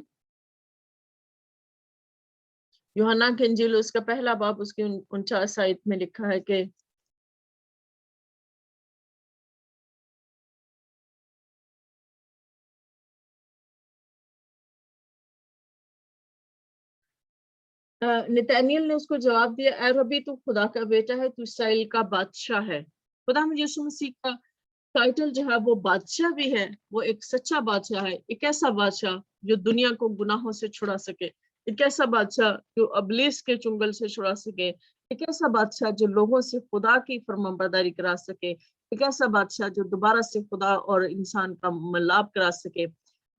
یوحنا کے انجیل اس کا پہلا باب اس کی 49 آیت میں لکھا ہے کہ نتانیل نے اس کو جواب دیا, اے ربی تو خدا کا بیٹا ہے, تو اسرائیل کا بادشاہ ہے. خدا یسوع مسیح کا ٹائٹل جو ہے وہ بادشاہ بھی ہے, وہ ایک سچا بادشاہ ہے, ایک ایسا بادشاہ جو دنیا کو گناہوں سے چھڑا سکے, ایک ایسا بادشاہ جو ابلیس کے چنگل سے چھڑا سکے, ایک ایسا بادشاہ جو لوگوں سے خدا کی فرمانبرداری کرا سکے, ایک ایسا بادشاہ جو دوبارہ سے خدا اور انسان کا ملاپ کرا سکے,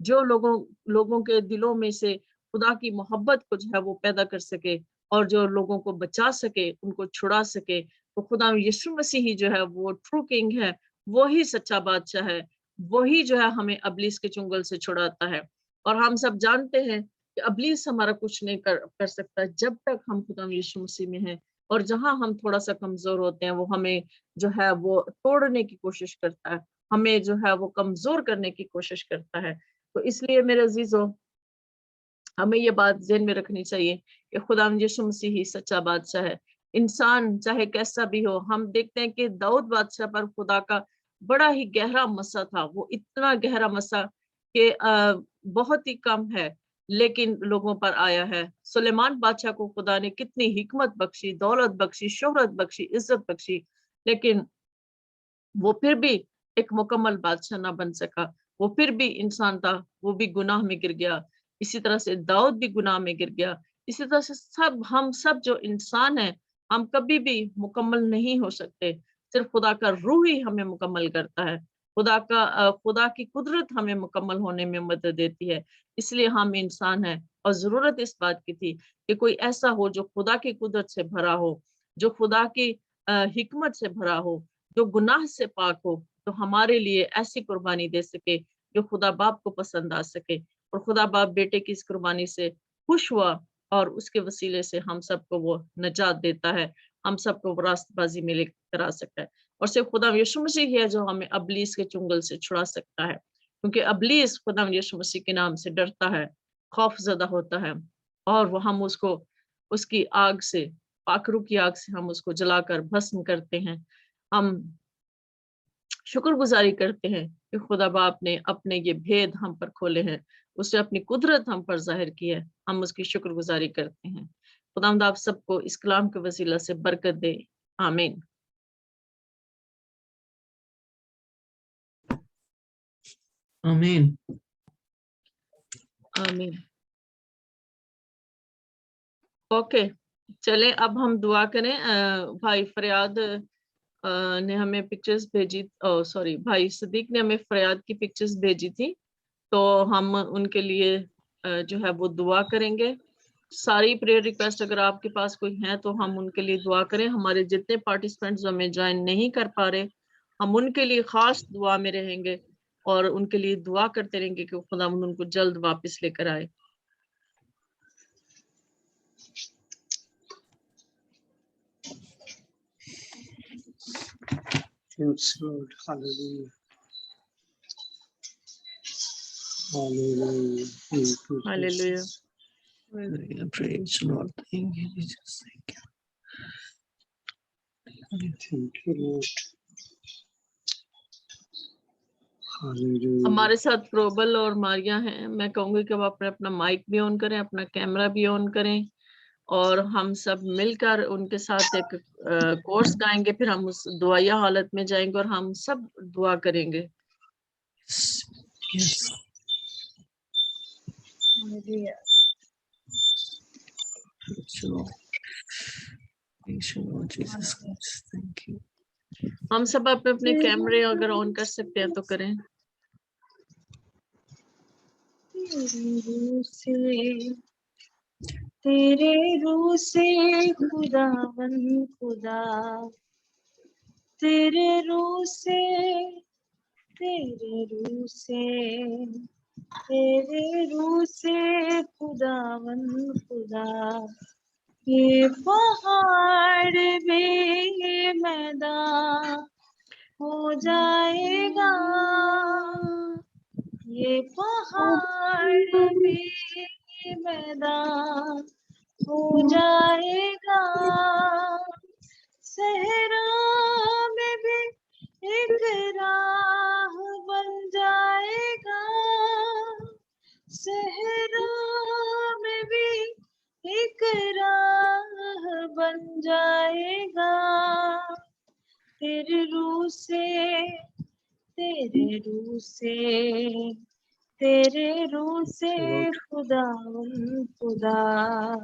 جو لوگوں کے دلوں میں سے خدا کی محبت کو جو ہے وہ پیدا کر سکے اور جو لوگوں کو بچا سکے, ان کو چھڑا سکے. تو خدا یسوع مسیح جو ہے وہ ٹرو کنگ ہے, وہی سچا بادشاہ ہے, وہی جو ہے ہمیں ابلیس کے چنگل سے چھڑاتا ہے. اور ہم سب جانتے ہیں کہ ابلیس ہمارا کچھ نہیں کر سکتا جب تک ہم خدا یسوع مسیح میں ہیں, اور جہاں ہم تھوڑا سا کمزور ہوتے ہیں وہ ہمیں جو ہے وہ توڑنے کی کوشش کرتا ہے, ہمیں جو ہے وہ کمزور کرنے کی کوشش کرتا ہے. تو اس لیے میرے عزیزو ہمیں یہ بات ذہن میں رکھنی چاہیے کہ خدا یسوع مسیح ہی سچا بادشاہ ہے. انسان چاہے کیسا بھی ہو, ہم دیکھتے ہیں کہ داؤد بادشاہ پر خدا کا بڑا ہی گہرا مسا تھا, وہ اتنا گہرا مسا کہ بہت ہی کم ہے لیکن لوگوں پر آیا ہے. سلیمان بادشاہ کو خدا نے کتنی حکمت بخشی, دولت بخشی, شہرت بخشی, عزت بخشی, لیکن وہ پھر بھی ایک مکمل بادشاہ نہ بن سکا. وہ پھر بھی انسان تھا, وہ بھی گناہ میں گر گیا. اسی طرح سے داؤد بھی گناہ میں گر گیا. اسی طرح سے ہم سب جو انسان ہیں, ہم کبھی بھی مکمل نہیں ہو سکتے. صرف خدا کا روح ہی ہمیں مکمل کرتا ہے. خدا کی قدرت ہمیں مکمل ہونے میں مدد دیتی ہے. اس لیے ہم انسان ہیں, اور ضرورت اس بات کی تھی کہ کوئی ایسا ہو جو خدا کی قدرت سے بھرا ہو, جو خدا کی حکمت سے بھرا ہو, جو گناہ سے پاک ہو, تو ہمارے لیے ایسی قربانی دے سکے جو خدا باپ کو پسند آ سکے. اور خدا باپ بیٹے کی اس قربانی سے خوش ہوا, اور اس کے وسیلے سے ہم سب کو وہ نجات دیتا ہے, ہم سب کو راست بازی میں لے کر آ سکتا ہے. اور صرف خدا یسوع مسیح ہے جو ہمیں ابلیس کے چنگل سے چھڑا سکتا ہے, کیونکہ ابلیس خدا یسوع مسیح کے نام سے ڈرتا ہے, خوف زدہ ہوتا ہے, اور وہ ہم اس کی آگ سے, پاکرو کی آگ سے ہم اس کو جلا کر بھسم کرتے ہیں. ہم شکر گزاری کرتے ہیں کہ خدا باپ نے اپنے یہ بھید ہم پر کھولے ہیں, اس نے اپنی قدرت ہم پر ظاہر کی ہے, ہم اس کی شکر گزاری کرتے ہیں. خداوند آپ سب کو اس کلام کے وسیلہ سے برکت دے, آمین. آمین. آمین. اوکے, چلیں اب ہم دعا کریں. بھائی فریاد نے ہمیں پکچرز بھیجی, سوری بھائی صدیق نے ہمیں فریاد کی پکچرز بھیجی تھی, تو ہم ان کے لیے جو ہے وہ دعا کریں گے. ساری پریئر ریکویسٹ اگر آپ کے پاس کوئی ہیں تو ہم ان کے لیے دعا کریں. ہمارے جتنے پارٹیسپینٹس ہمیں جوائن نہیں کر پا رہے, ہم ان کے لیے خاص دعا میں رہیں گے اور ان کے لیے دعا کرتے رہیں گے کہ خدا ان کو جلد واپس لے کر آئے. Thanks, Lord. Hallelujah. Hallelujah. Thank you, Hallelujah. Jesus. Hallelujah. Praise the Lord. Thank you, Jesus. Thank you. Thank you, Lord. Hallelujah. ہمارے ساتھ پروبل اور ماریا ہیں. میں کہوں گی کہ وہ اپنا مائک بھی آن کریں, اپنا کیمرہ بھی آن کریں, اور ہم سب مل کر ان کے ساتھ ایک کورس گائیں گے، پھر ہم اس دعائیہ حالت میں جائیں گے اور ہم سب دعا کریں گے. Yes. Praise you, Lord. Praise you, Lord Jesus Christ. Thank you. ہم سب اپنے اپنے کیمرے اگر آن کر سکتے ہیں تو کریں. تیرے روح سے خداوند خدا، تیرے روح سے، تیرے روح سے، تیرے روح سے خداوند خدا، یہ پہاڑ بھی میدان ہو جائے گا، یہ پہاڑ بھی میدان ہو جائے گا، صحرا میں بھی ایک راہ بن جائے گا، صحرا میں بھی ایک راہ بن جائے گا، تیرے روح سے، تیرے روح سے، تیرے روح سے خداوند خدا،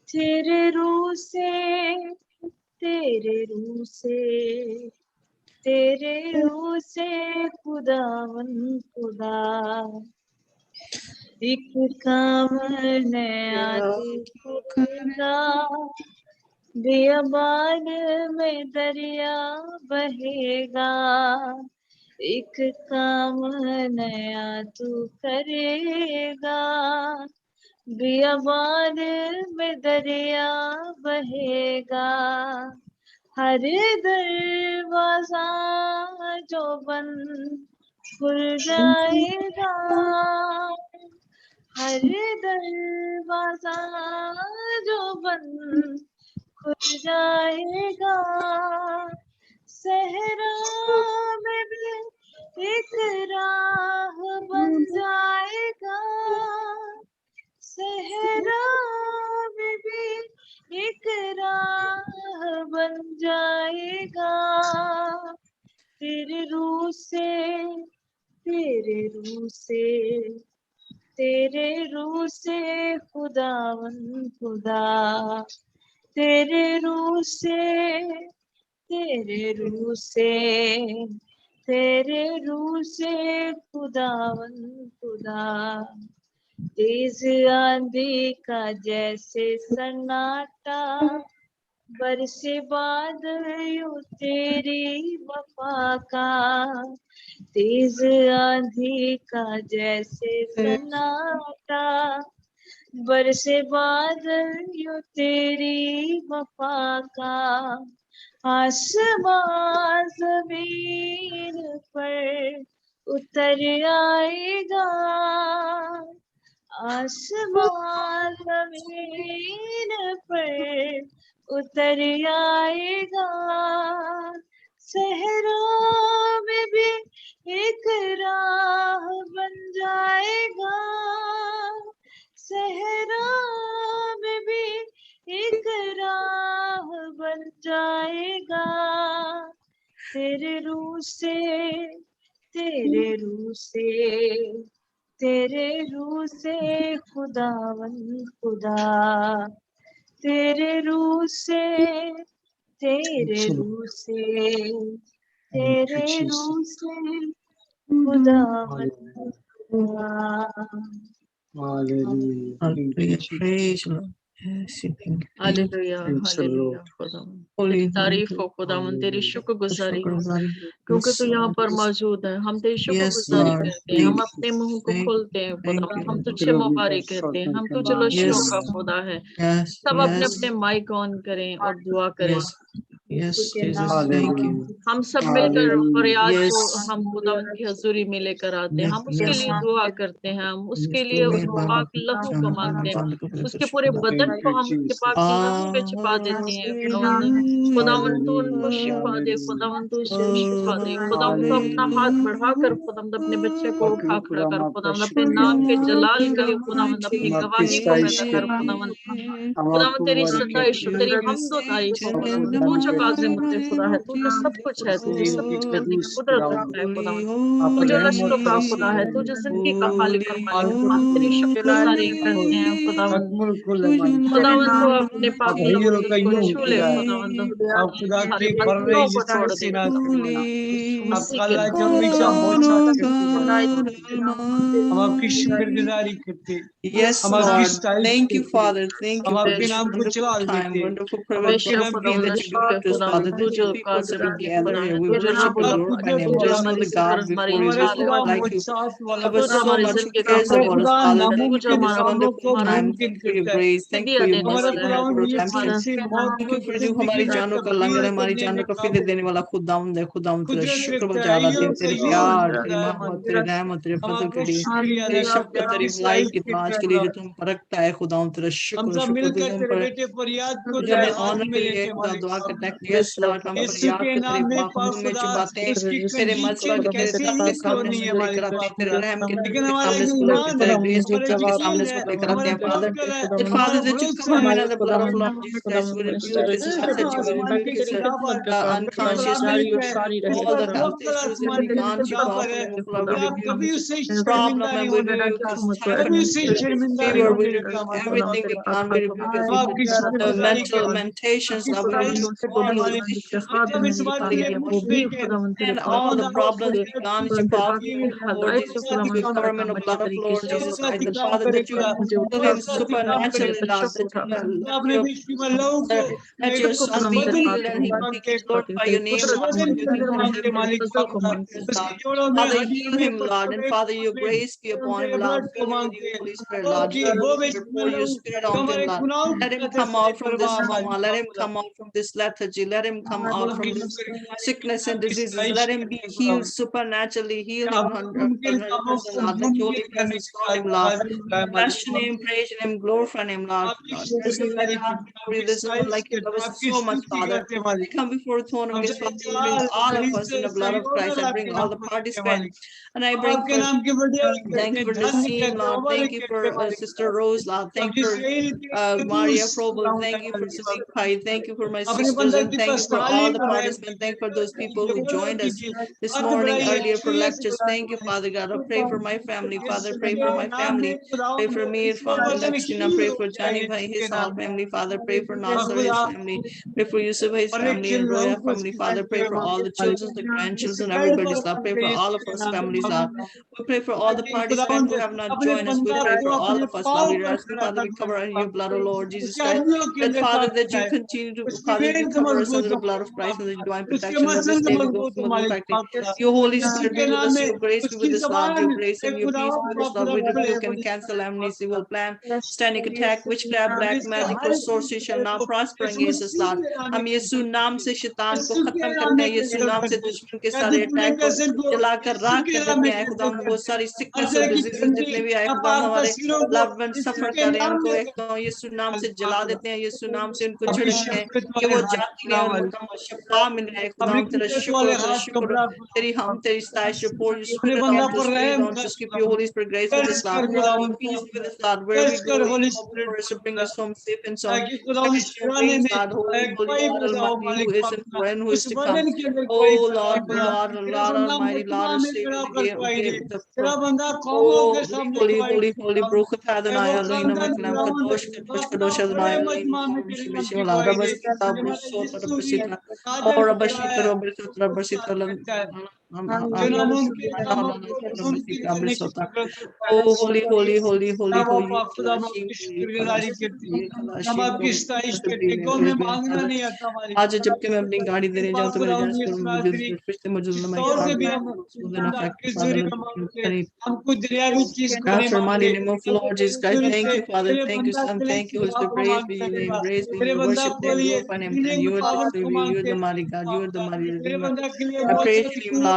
تیرے روح سے، تیرے روح سے، تیرے روح سے خداوند خدا، ایک کام نیا تو کرے گا، بیابان میں دریا بہے گا، ایک کام نیا تو کرے گا، بیابان میں دریا بہے گا، ہر دروازہ جو بند کھل جائے گا، ہر دروازہ جو بند کھل جائے گا، صحرا میں بھی ایک راہ بن جائے گا، صحرا میں بھی ایک راہ بن جائے گا، تیرے روح سے، تیرے روح سے، تیرے روح سے خداوند خدا، تیرے روح سے، تیرے روح سے، تیرے روح سے خداوند خدا، تیز آندھی کا جیسے سناٹا، برسے بادلوں تیری وفا کا، تیز آندھی کا جیسے سناٹا، برسے بادلوں تیری وفا کا، آسمان زمین پر اتر آئے گا، آسمان زمین پر اتر آئے گا، صحرا میں بھی ایک راہ بن جائے گا، صحرا میں بھی ایک راہ بن جائے گا، تیرے روح سے، تیرے روح سے، تیرے روح سے خداوند خدا، تیرے روح سے، تیرے روح سے، تیرے روح سے خداوند خدا. Hallelujah. Thank you, Hallelujah. Jesus. Praise you, Lord. Yes, you thank you. ہاللویا Thanks the ہاللویا Lord. خداوند Holy تیری name, تعریف Lord. ہو خداوند، تیری Hallelujah. شکر گزاری ہو Shukr, کیونکہ yes, تو یہاں پر Lord. موجود ہے. ہم تیری شکر Yes, گزاری Lord. کرتے ہیں، ہم Thank اپنے منہ کو thank کھولتے ہیں thank خداوند، you, ہم Lord. تجھ سے Glory مبارک to کہتے ہیں، God, ہم تو command جلوشیوں Yes. کا God. خدا ہے. Yes, سب اپنے yes, اپنے مائک آن کریں اور دعا کریں. yes, yes, کے Jesus, نام thank you. Hallelujah. ہم سب مل کر فریاد Yes. کو ہم خداوند کی حضوری میں لے کر آتے ہیں. ہم اس کے Yes, لیے دعا کرتے ہیں، ہم اس کے yes, لیے Lord. اس پاک لہو کو مانگتے ہیں، اس کے پورے بدن Thank کو you, ہم اس کے پاک Jesus. لہو میں چھپا دیتے ہیں. خداوند خداوند تو ان کو شفا دے، خداوند تو اسے شفا دے. خداوند تو اپنا ہاتھ بڑھا کر خداوند اپنے بچے کو اٹھا کھڑا کر. خداوند اپنے نام کے جلال کے لیے خداوند اپنی گواہی کو پیدا کر. خداوند खुदावन तेरी सताइश हो, तेरी हमदो तारीफ हो खुदावन, तू जो काज़िम होते खुदा है, तू जो सब कुछ है, तू जो सब कुछ है, तू जो कुदरत रखता है खुदावन, तू जो रश्तों का खुदा है, तू जो जिंदगी का खालिक और मालिक है, हम तेरी शुक्र गुज़ारी करते हैं खुदावन। खुदावन को अपने पाक लहू को छू ले खुदावन, हमारे बंधनों को तोड़ दे खुदावन, मसीह के हम आपकी शुक्रगुजारी करते। Yes, Lord. Thank you, Father. Thank you for this wonderful time, wonderful privilege that you brought us, Father. That your people to be gathered here. We worship and glorify your name. There is no other God before you. There is no one like you. Cover so much who cares about us, Father. Thank you for this wonderful time. Thank you for your grace. Thank you for your mercy. Thank you for redemption. Thank you for जो हमारी जानों का लंगर है, हमारी जानों का फिर देने वाला खुदावंद है। खुदावंद तेरा शुक्र गुजारा दे, तेरे प्यार, तेरी मोहब्बत, तेरे रहमत, तेरे फजल के लिए, तेरी शफ़क़त, तेरी भलाई की ताज के लिए जो तुम परखता है खुदावंद तेरा शुक्र शुक्र तुझे हम पर जो हमें ऑनर के लिए खुदा दुआ करता है। यस लॉर्ड, हम फरियाद के तेरे पाकों में जो बातें तेरे मर्ज़ी के तेरे तख्त के सामने से लेकर आते हैं, तेरे रहम के सामने से लेकर तेरे ग्रेस के सामने से लेकर आते हैं father. That Father, that you cover him in the blood of Lord Jesus Christ, we rebuke his lethargy, we rebuke his unconsciousness, all the health issues that we can't keep off him, we rebuke his problem, and we rebuke his tiredness, fever, we rebuke everything we can, we rebuke his mental lamentations, we rebuke all those issues and all the problems we can't keep off him, Lord Jesus Christ, we cover him in the blood of Lord Jesus Christ, the Father, that you do him supernaturally, Lord, that your son be healed and he can glorify your name, Father, heal him, Lord, and Father, your grace be upon him, Lord, fill him with your Holy Spirit, Lord, pour your spirit on him, Lord, let him come out from this coma, let him come out from this lethargy, let him come out from this sickness and diseases, let him be healed supernaturally, heal him 100%, Lord, let your Holy presence on him, Lord, bless your name, praise your name, glorify your name, Lord, there's no one like you, love us so much, Father. We come before the throne of grace, Father, we bring all of us in the blood of Christ. I bring all the participants, and I bring for, thank you for the scene, Lord. Thank you for Sister Rose, Lord. Thank you for Maria Frobel. Thank you for Susie Pai. Thank you for my sisters, and thank you for all the participants. Thank you for those people who joined us this morning earlier for lectures. Thank you, Father God. I pray for my family, Father. Pray for my family. Pray for me, Father Lakshina. Pray for Johnny Bhai, his whole family, Father. Pray for Nasser, his family. Pray for Yusuf, his family, and Roya family, Father. Pray for all the children, the grandchildren, everybody's love. Pray for all of us families, Lord. We pray for all the participants who have not joined us. We pray for all of us, Lord. We ask you, Father, we cover in your blood, O Lord Jesus Christ. That, Father, that you continue to, Father, you cover us under the blood of Christ and the divine protection of this day. We go from the fact your Holy Spirit be with us, your grace be with us, Lord. Your grace and your peace be with us, Lord. We rebuke and cancel amnesty, will plan, standing attack, witchcraft, black magic, or sorcery shall not prosper against us, Lord. हम यीशु नाम से शैतान को खत्म करते हैं, यीशु नाम से दुश्मन के सारे अटैक को जलाकर राख कर देते हैं खुदा, वो सारी सिकनेस और डिजीजेस जितने भी आए खुदा हमारे लव्ड वन सफर कर रहे हैं उनको एक यीशु नाम से जला देते हैं, यीशु नाम से उनको छिड़कते हैं कि वो जाती है उनको शिफा मिल जाए खुदा। तेरा शुक्र तेरी हम तेरी sताइश pour your spirit on us, breathe on us, keep your Holy Spirit grace with us, Lord. Peace with us, Lord. Where we go, you for us to bring us home safe and sound. God, holy, holy, Almighty, who is and who is to come. Oh Lord, Lord, Lord Almighty, Lord, Savior, oh holy, holy, holy, Baruch Adonai Elohim, Meklam Kadosh, Kadosh, Kadosh Adonai Elohim, Shemeshim, Rabasita, Brusota, Rabasita, oh Rabashita, Rabasita, Oh holy, holy, holy, holy, holy, आज जबकि मैं अपनी गाड़ी देने जाऊं तो मेरे जेंट्स को मौजूद after mighty name of Lord Jesus Christ, thank you, Father, thank you, Son, thank you, Holy Spirit, praise be your name, praise be your worship name, glorify name, you are the Savior, you are the mighty God, you are the mighty Redeemer. I praise you, Lord.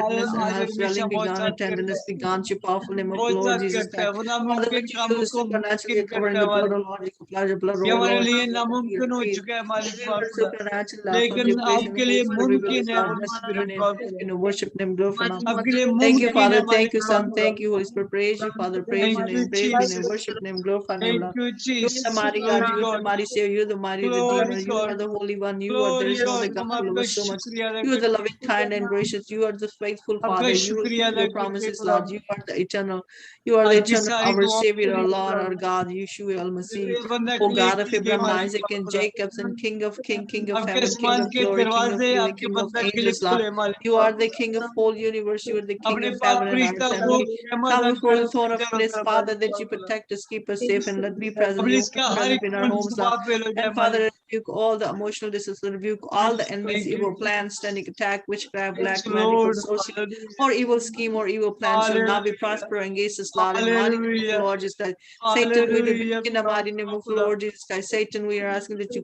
greatness and her swelling begun, her tenderness begun, she powerful name of Lord Jesus Christ. Father, let you use supernaturally covering the blood of Lord, the blood of ये हमारे Lord. लिए नामुमकिन हो चुका है मालिक बाप खुदा, Supernatural love from लेकिन your place आपके लिए मुमकिन है Holy Spirit बाप खुदा, in worship name, glorify name. आपके लिए Thank you, मुमकिन Father. है Thank मालिक you, बाप Son. खुदा. Thank you, Holy Spirit. Praise you, Father. Praise your Thank you, name. Praise your name. Jesus. Worship name. Glorify name, Thank Lord. you, You are Jesus. the mighty God. Glory You are the God. mighty Savior. You are the mighty Glory Redeemer. You God. are the Holy One. You are. There Glory is no other God. हम God who आपका loves us so much. शुक्रिया अदा You are the करते loving, kind, and gracious. You are the faithful आपका Father. You शुक्रिया keep अदा your करते promises, खुदा. Lord. You are the eternal. You are the आज की eternal, सारी our दुआओं के Savior, our लिए Lord, खुदा, our God. Yeshua Al-Masih. इस बंदा O के लिए God of किस लिए Abraham, मालिक Isaac, बाप and खुदा. Jacob, and King of King, King of आपके Heaven, King आसमान of के Glory, King of दरवाजे Healing, आपके King of बंदा के लिए Angels, Lord. खुले मालिक You बाप are the खुदा. King of whole universe. You are the King अपने of पाक heaven and Firishta earth. And को we रहमत come दान before the कर throne of इधर grace, उधर Father, मालिक that बाप you खुदा. protect us, keep us safe, and let be present. अपने You इसका be हर present एक in our कौन homes, Lord. जवाब पे लो जाए And मालिक. Father, rebuke all the emotional distress, rebuke all the enemy's Thank you, evil plans, standing attack, witchcraft, black Yes, magic, or Lord. sorcery, Hallelujah. or evil scheme or evil plan shall not be Hallelujah. prosper against us, Lord. In the mighty name of the Hallelujah. Lord Jesus Christ. Satan, we rebuke Hallelujah. in the mighty name of the Lord Jesus Christ. Satan, we are asking that you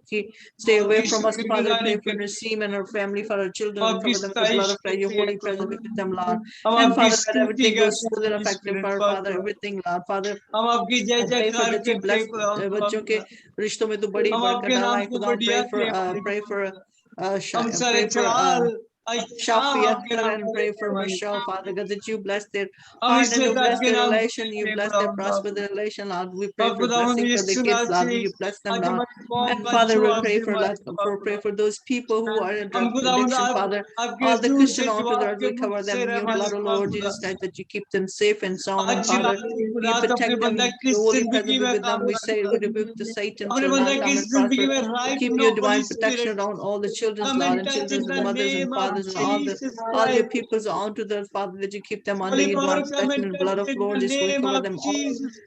stay away from us, Father. Pray for Naseem and her family, for her children, and cover them with the blood of Christ. Your holy presence be with them, Lord. And Father, let everything go smooth and effective for Father, everything, Lord. Father, हम आपकी जय I pray for जयकार that you करते bless हैं खुदा बच्चों के रिश्तों में तो बड़ी हम बरकत आपके नाम डाला है को खुदा बढ़िया pray for हम सारे pray for चढ़ाल Shafi आपके नाम and को pray for बढ़िया Michelle, Father God, that you bless their हम heart इस and you वेदा bless के their नाम relation, you bless their prosper their relation, Lord. We pray for blessing for the kids, Lord. Will you bless them, Lord? And Father, we pray for those people who are in drug addiction, Father. All the Christian altars, we cover them in your blood, O Lord Jesus Christ, that you keep them safe and sound, and Father, you protect them, your holy presence be with them. We say, we rebuke the Satan shall not come and prosper. Keep your divine protection around all the children's, Lord, and children's mothers and fathers and all your peoples on to their Father, that you keep them under your divine protection and blood of Lord, just we cover them all.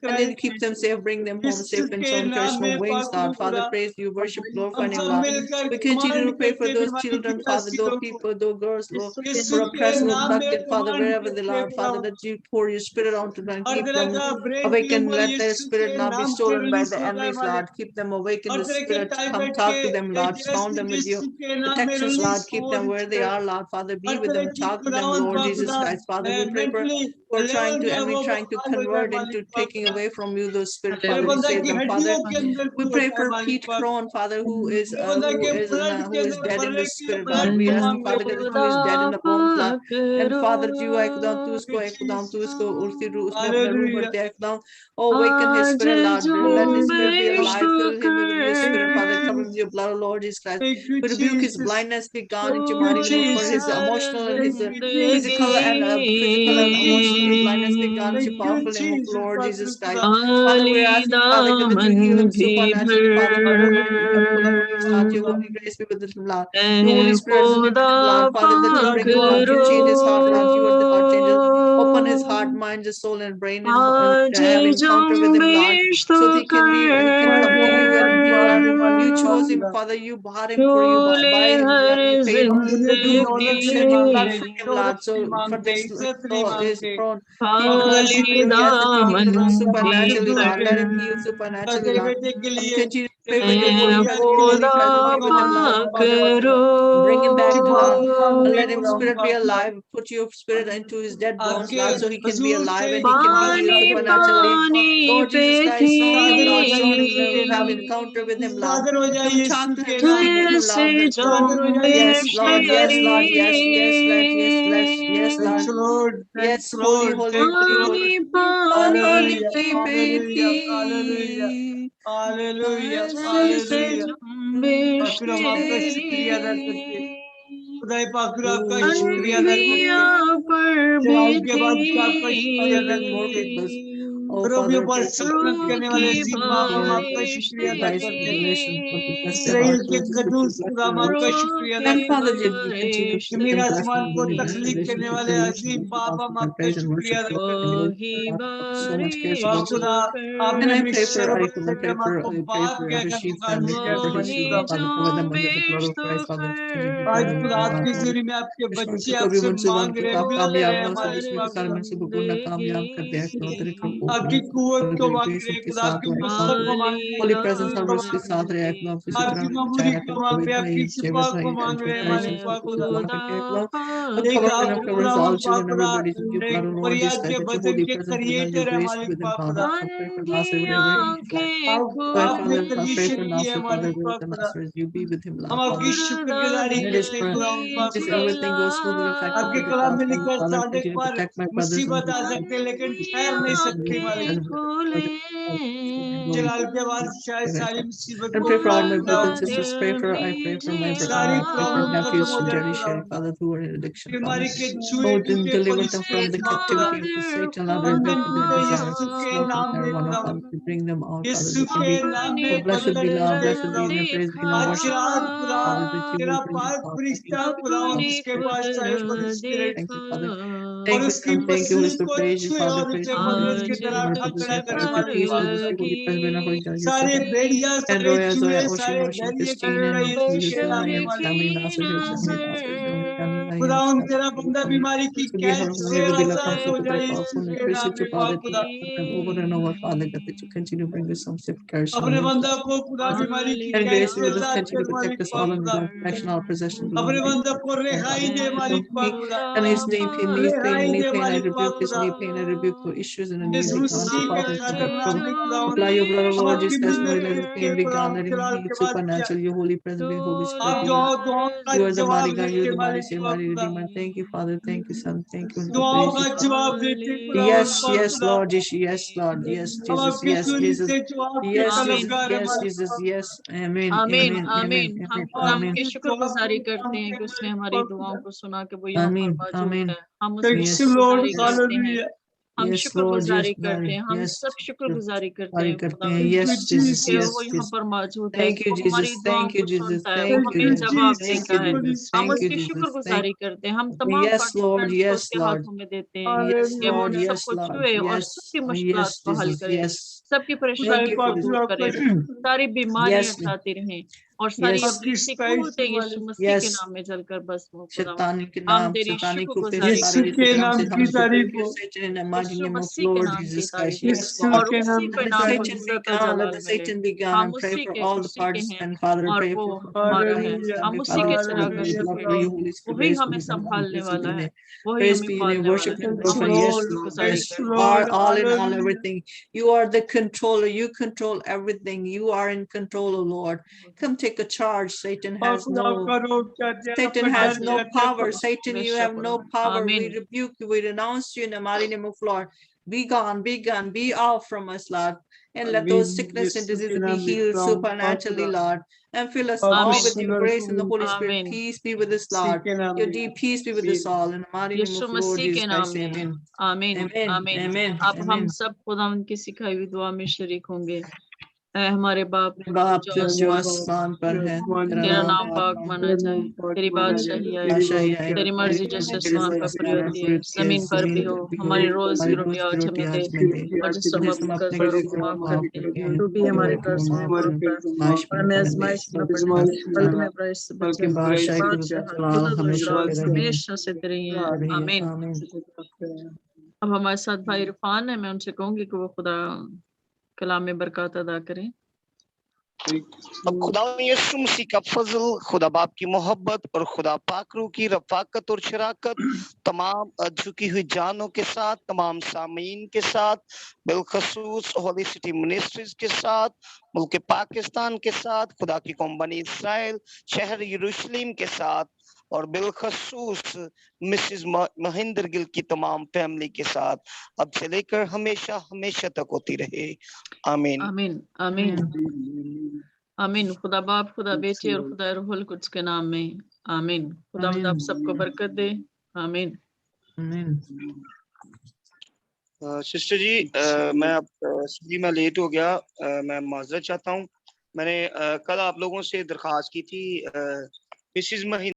And then keep them safe, bring them home safe and sound, curse no wings, Lord. Father, praise you, worship, glorify your Lord. We continue to pray for those children, Father, those people, those girls, those who are oppressed, who are abducted, Father, wherever they are, Father, that you pour your spirit onto them, keep them awakened, let their spirit not be stolen by the enemies, Lord. Keep them awakened, the spirit, come talk to them, Lord. Surround them with your protections, Lord. Keep them where they are, Lord. Father, be with them, talk to them, Lord Jesus Christ. Father, we pray for who are trying to convert into taking away from you those spirit, Father. We save them, Father. We pray for Pete Crone, Father, who is dead in the spirit, Lord. We ask you, Father, God, who is dead in the bones, Lord. And Father, you ekdam tu usko urti ru usme apna रूह भरते ekdam. Oh, awaken his spirit, Lord. Let his spirit be alive. Fill him with your spirit, Father. Cover him with your blood, Lord Jesus Christ. We rebuke his blindness, be gone into mighty name for his emotional and his physical and emotional blindness, be gone into powerful name of Lord Jesus Christ. Father, we ask you, Father, God, that you heal him supernaturally, Father. Lord, your holy grace be with him, Lord. Your Holy Spirit is with him, Lord. Father, that you bring him, Lord. You change his heart, Lord. You are the heart changer. Open his heart, mind, his soul, and brain, and have encounter with him, Lord, so that he can come to you, and you chose him, Father. You bought him for you, by him, you paid him. You shed your blood for him, Lord. So for this soul is prone. We ask that you heal him supernaturally, Lord. Let him heal supernaturally, Lord. And continue to pray for your holy presence, your holy presence be with him, Lord. Bring him back to Lord. And let him spirit be alive. Put your spirit into his dead bones, Lord, so he can be alive and he can be healed supernaturally. Lord Jesus Christ, show him, Lord. Show him, have encounter with him, Lord. Come talk to him, speak to him, Lord. Yes, Lord. Yes, Lord. Yes, yes, Lord. Yes, yes, yes, Lord. Yes, holy, holy, holy, holy. Hallelujah, hallelujah. और फिर हम आपका शुक्रिया अदा करते हैं खुदा पाक फिर आपका शुक्रिया अदा करते हैं जलाल के बाद आपका शुक्रिया अदा करते हैं रोमियो पर सल्तनत करने वाले अजीम बाप हम आपका शुक्रिया अदा करते हैं इसराइल के कदूस खुदा हम आपका शुक्रिया अदा करते हैं जमीन आसमान को तख्लीक करने वाले अजीम बाप हम आपका शुक्रिया अदा करते हैं खुदा आपने मिस्र और बत्तरमा को बाप क्या क्या पुकारने क्या आज खुदा आपकी जिंदगी में आपके बच्चे आपसे मांग रहे मिल रहे हैं हमारे आपकी कुव्वत को मांग रहे हैं खुदा आपकी नुसरत को मांग रहे हैं Holy presence of us के साथ रहे एकदम इसी आपकी तरह ममूरी चाहे को मांग रहे हैं आपकी शिफा को मांग रहे हैं मालिक खुदा एक आप खुदा पाक खुदा एक फरियाद के बदन के क्रिएटर है मालिक पाक खुदा आपने कमीशन की है मालिक पाक खुदा हम आपकी शुक्रगुजारी करते हैं खुदा पाक खुदा आपके कलाम में लिखा सादिक पर मुसीबत आ सकते लेकिन ठहर नहीं सकती मालिक जलाल के बाद शायद सारी मुसीबत And को pray for all my खत्म brothers and sisters. I pray for my सारी प्रॉब्लम खत्म nephews हो and जाए Jerry खुदा Sherry, Father, who are in addiction, Father. बीमारी के छुए Lord, and टूटे deliver पुलिस them के from the नाम खुदा captivity of Satan, Lord, टूटे rebuke their टूटे desires, यीशु के smoke and नाम में marijuana, खुदा Father, to bring them out, Father, Yeshu they can के be. नाम Oh, में blessed बदल be love, टूटे blessed खुदा be your praise, be now आज worship, रात खुदा Father, that you तेरा will bring them पाक out. फरिश्ता खुदा जिसके पास सारे Holi spirit Thank you, Father. Thank you, उसकी Son. Thank you, Holy मसीह Spirit. को Praise you, छुए Father. और Praise उसे you, मंदिर Lord. के तरह Lord, खड़ा to the करने Father, वाले peace, पाक Lord, खुदा। the Holy Presbyterian of Holy God, सारे Yourself. भेड़िया And सारे Roya, चूहे Zoya, Ocean, सारे Ocean, बैरिए Christine, करे and यीशु Julius, के and नाम I में am मालिक। family, Nasser, Family, Pastor, Family, I खुदा am उन Pastor, तेरा बंदा बीमारी की to be कैद her से whoever be left आजाद also हो to जाए break off Yeshu from the के curse नाम that में your पाक Father खुदा। take them over and over, Father God, that you continue to bring us some safe cares from अपने him. बंदा को खुदा बीमारी की And कैद grace से you with us, आजाद continue कर to मालिक protect us पाक all in खुदा। the direction, all possession belong अपने to you. बंदा को रिहाई दे मालिक पाक खुदा। And his knee रिहाई दे pain, I मालिक पाक rebuke his खुदा। knee pain, I rebuke the issues in the knee Yeshu be gone. मसीह So के Father, खतरनाक में खुदा। apply your blood, हम Lord आपकी Jesus Christ, बंदे let के his pain be खुदा gone, let him जलाल be के healed बाद किया। supernatural, your Holy Presence, your Holy Spirit. आप Be दुआओं का You are the जवाब mighty God, you are देते the mighty मालिक Savior, पाक mighty खुदा। Redeemer. Thank you, Father, thank you, Son, thank you, and we दुआओं praise का you, Father. जवाब देते खुदा Yes, पाक yes, खुदा। Lord, yes, Lord, yes, हम Jesus, आपकी yes, सूली Jesus, से जवाब के yes, Jesus, तलबगार है yes, मालिक Jesus, पाक yes, amen, आमीन amen, आमीन। amen, हम amen, खुदा amen, की आपके जवाब शुक्रगुजारी के करते काम हैं के कि उसने मालिक हमारी पाक दुआओं खुदा। को सुना कि वो यहाँ पर amen, मौजूद amen, है। हम Thank उसकी yes, you Lord, शुक्रगुजारी yes, करते हैं, hallelujah. हम yes, Lord, शुक्रगुजारी yes, करते God, हैं, हम yes, सब शुक्रगुजारी करते sorry, हैं करते हैं, खुदावंद Thank you yes, Jesus, कि Jesus. वो yes, यहाँ yes, पर मौजूद है, thank you, वो हमारी Jesus, दुआओं thank you, को Jesus, सुनता है, वो thank Thank you, हमें you Jesus, जवाब thank देता you, Jesus, है। Holy Jesus, हम thank you, Spirit. उसकी Jesus, शुक्रगुजारी करते हैं, हम तमाम yes, Lord, पार्टिसिपेंट्स को yes, उसके Lord, हाथों में देते हैं yes, कि वो Lord, उन Hallelujah. yes, सबको Lord, छुए और yes, सबकी मुश्किलात yes, को हल Jesus, करे, yes, सबकी thank परेशानियों you, को खुदा Father, दूर आपका करे, शुक्र। सारी बीमारियां yes, हटाती रहें और सारी yes, आपकी अबलीसी सताइश कुव्वतें वाले यीशु मसीह के yes, नाम में जलकर भस्म हो खुदावंद। शैतानी के हम नाम, तेरी शैतानी को फिर शुक्रगुजारी यीशु सारे करते के हैं, शैतान नाम से की हम तारीफ rebuke you, हो। Satan, in the mighty Yeshu name of मसीह के Lord नाम की Jesus Christ. तारीफ हो Yes, यीशु Lord. और के उसी नाम के की Let the नाम को तारीफ Satan हो। be इज्जत और gone. Let जलाल the मिले। Satan be gone. हम And pray उसी for के all the उसी के हैं participants, Father. और Pray वो for हमारा Brother है, Hughes, हम and उसी Father, के cover चरागां the के Hallelujah, blood भेड़ of हैं, your Holy Spirit. वही Praise हमें be the Lord. संभालने Praise be वाला the है, name. वही Praise हमें be the name. पालने वाला Worship है। and Yes, हम glorify. उसकी Yes, Lord. Lord. शुक्रगुजारी Yes, Yes, you करते हैं। Lord. are all in all, Hallelujah. everything. You are the controller. You control everything. You are in control, O Lord. Come take a charge. Satan और has खुदा no आपका रोग चाहते हैं, Satan आपका has डर आमीन, no चाहते हैं power. खुदा। Satan, you बेशक have खुदा। no power. We आमीन, rebuke you. We renounce you in the mighty name of Lord. Be gone, be gone, be off from us, Lord. And let those आमीन। sickness and यीशु के diseases be नाम में healed सलाम पाक supernaturally, खुदा। Lord. And fill us आपकी all आमीन, with your सुंदर grace and the कबूल Holy Spirit. आमीन। Peace be with us, मसीह Lord. के नाम Your में। deep peace be with us आमीन। all. In the mighty name Yeshu of Lord मसीह Jesus के नाम Christ. में Amen. आमीन Amen. आमीन। Amen. अब हम Amen. सब खुदा उनकी सिखाई हुई दुआ में शरीक होंगे। ऐ हमारे बाप बाप जो जो हमारे आसमान, बाप आसमान पर जो है, आसमान तेरा में तेरा है, नाम नाम पाक पाक हो, माना तेरा जाए, नाम पाक तेरी माना जाए, बादशाही आए, तेरी बादशाही आए, तेरी बादशाह मर्जी आए, जैसे तेरी आसमान पर मर्जी पूरी आसमान होती पर है, होती है, जमीन पर भी जमीन हो। पर भी हो। हमारी रोज की हमारी रोटी रोज की आज रोटी हमें दे, आज में दे, और जिससे हम जिससे हम अपने अपने कर्जदारों कर्ज को को माफ माफ करते करते हैं, हैं, तो भी जो हमारे भी कर्ज हम में माफ पड़ करें, है आयश में और न हमें पड़ने दे, आजमाइश में न बल्कि पड़ने दे, बादशाह बल्कि हमें बुराई से बल्कि बचा। बादशाह की बादशाह जलाल इज्जत और हमेशा जलाल तेरा ही है, हमेशा से तेरी है। तेरा ही है। आमीन। आमीन। अब हमारे साथ भाई इरफान है, मैं उनसे कहूंगी कि वो खुदा कलाम में बरकत अदा करें। अब खुदा यीशु मसीह का फजल, खुदा बाप की मोहब्बत और खुदा पाक रूह की रफाकत और शराकत तमाम झुकी हुई जानों के साथ, तमाम सामीन के साथ, बिलखसूस होली सिटी मिनिस्ट्रीज के साथ, मुल्क पाकिस्तान के साथ, खुदा की कौम बनी इसराइल, शहर यरूशलेम के साथ और बिलखसूस मिसेस महेंद्र गिल की तमाम फैमिली के साथ अब से लेकर हमेशा हमेशा तक होती रहे। आमीन। आमीन आमीन आमीन। खुदा बाप, खुदा बेटे और खुदा रूहुल कुद्स के नाम में आमीन। खुदावंद आप सबको बरकत दे। आमीन। सिस्टर जी, मैं अब मैं लेट हो गया, मैं माजरत चाहता हूँ। मैंने कल आप लोगों से दरख्वास्त की थी मिसेस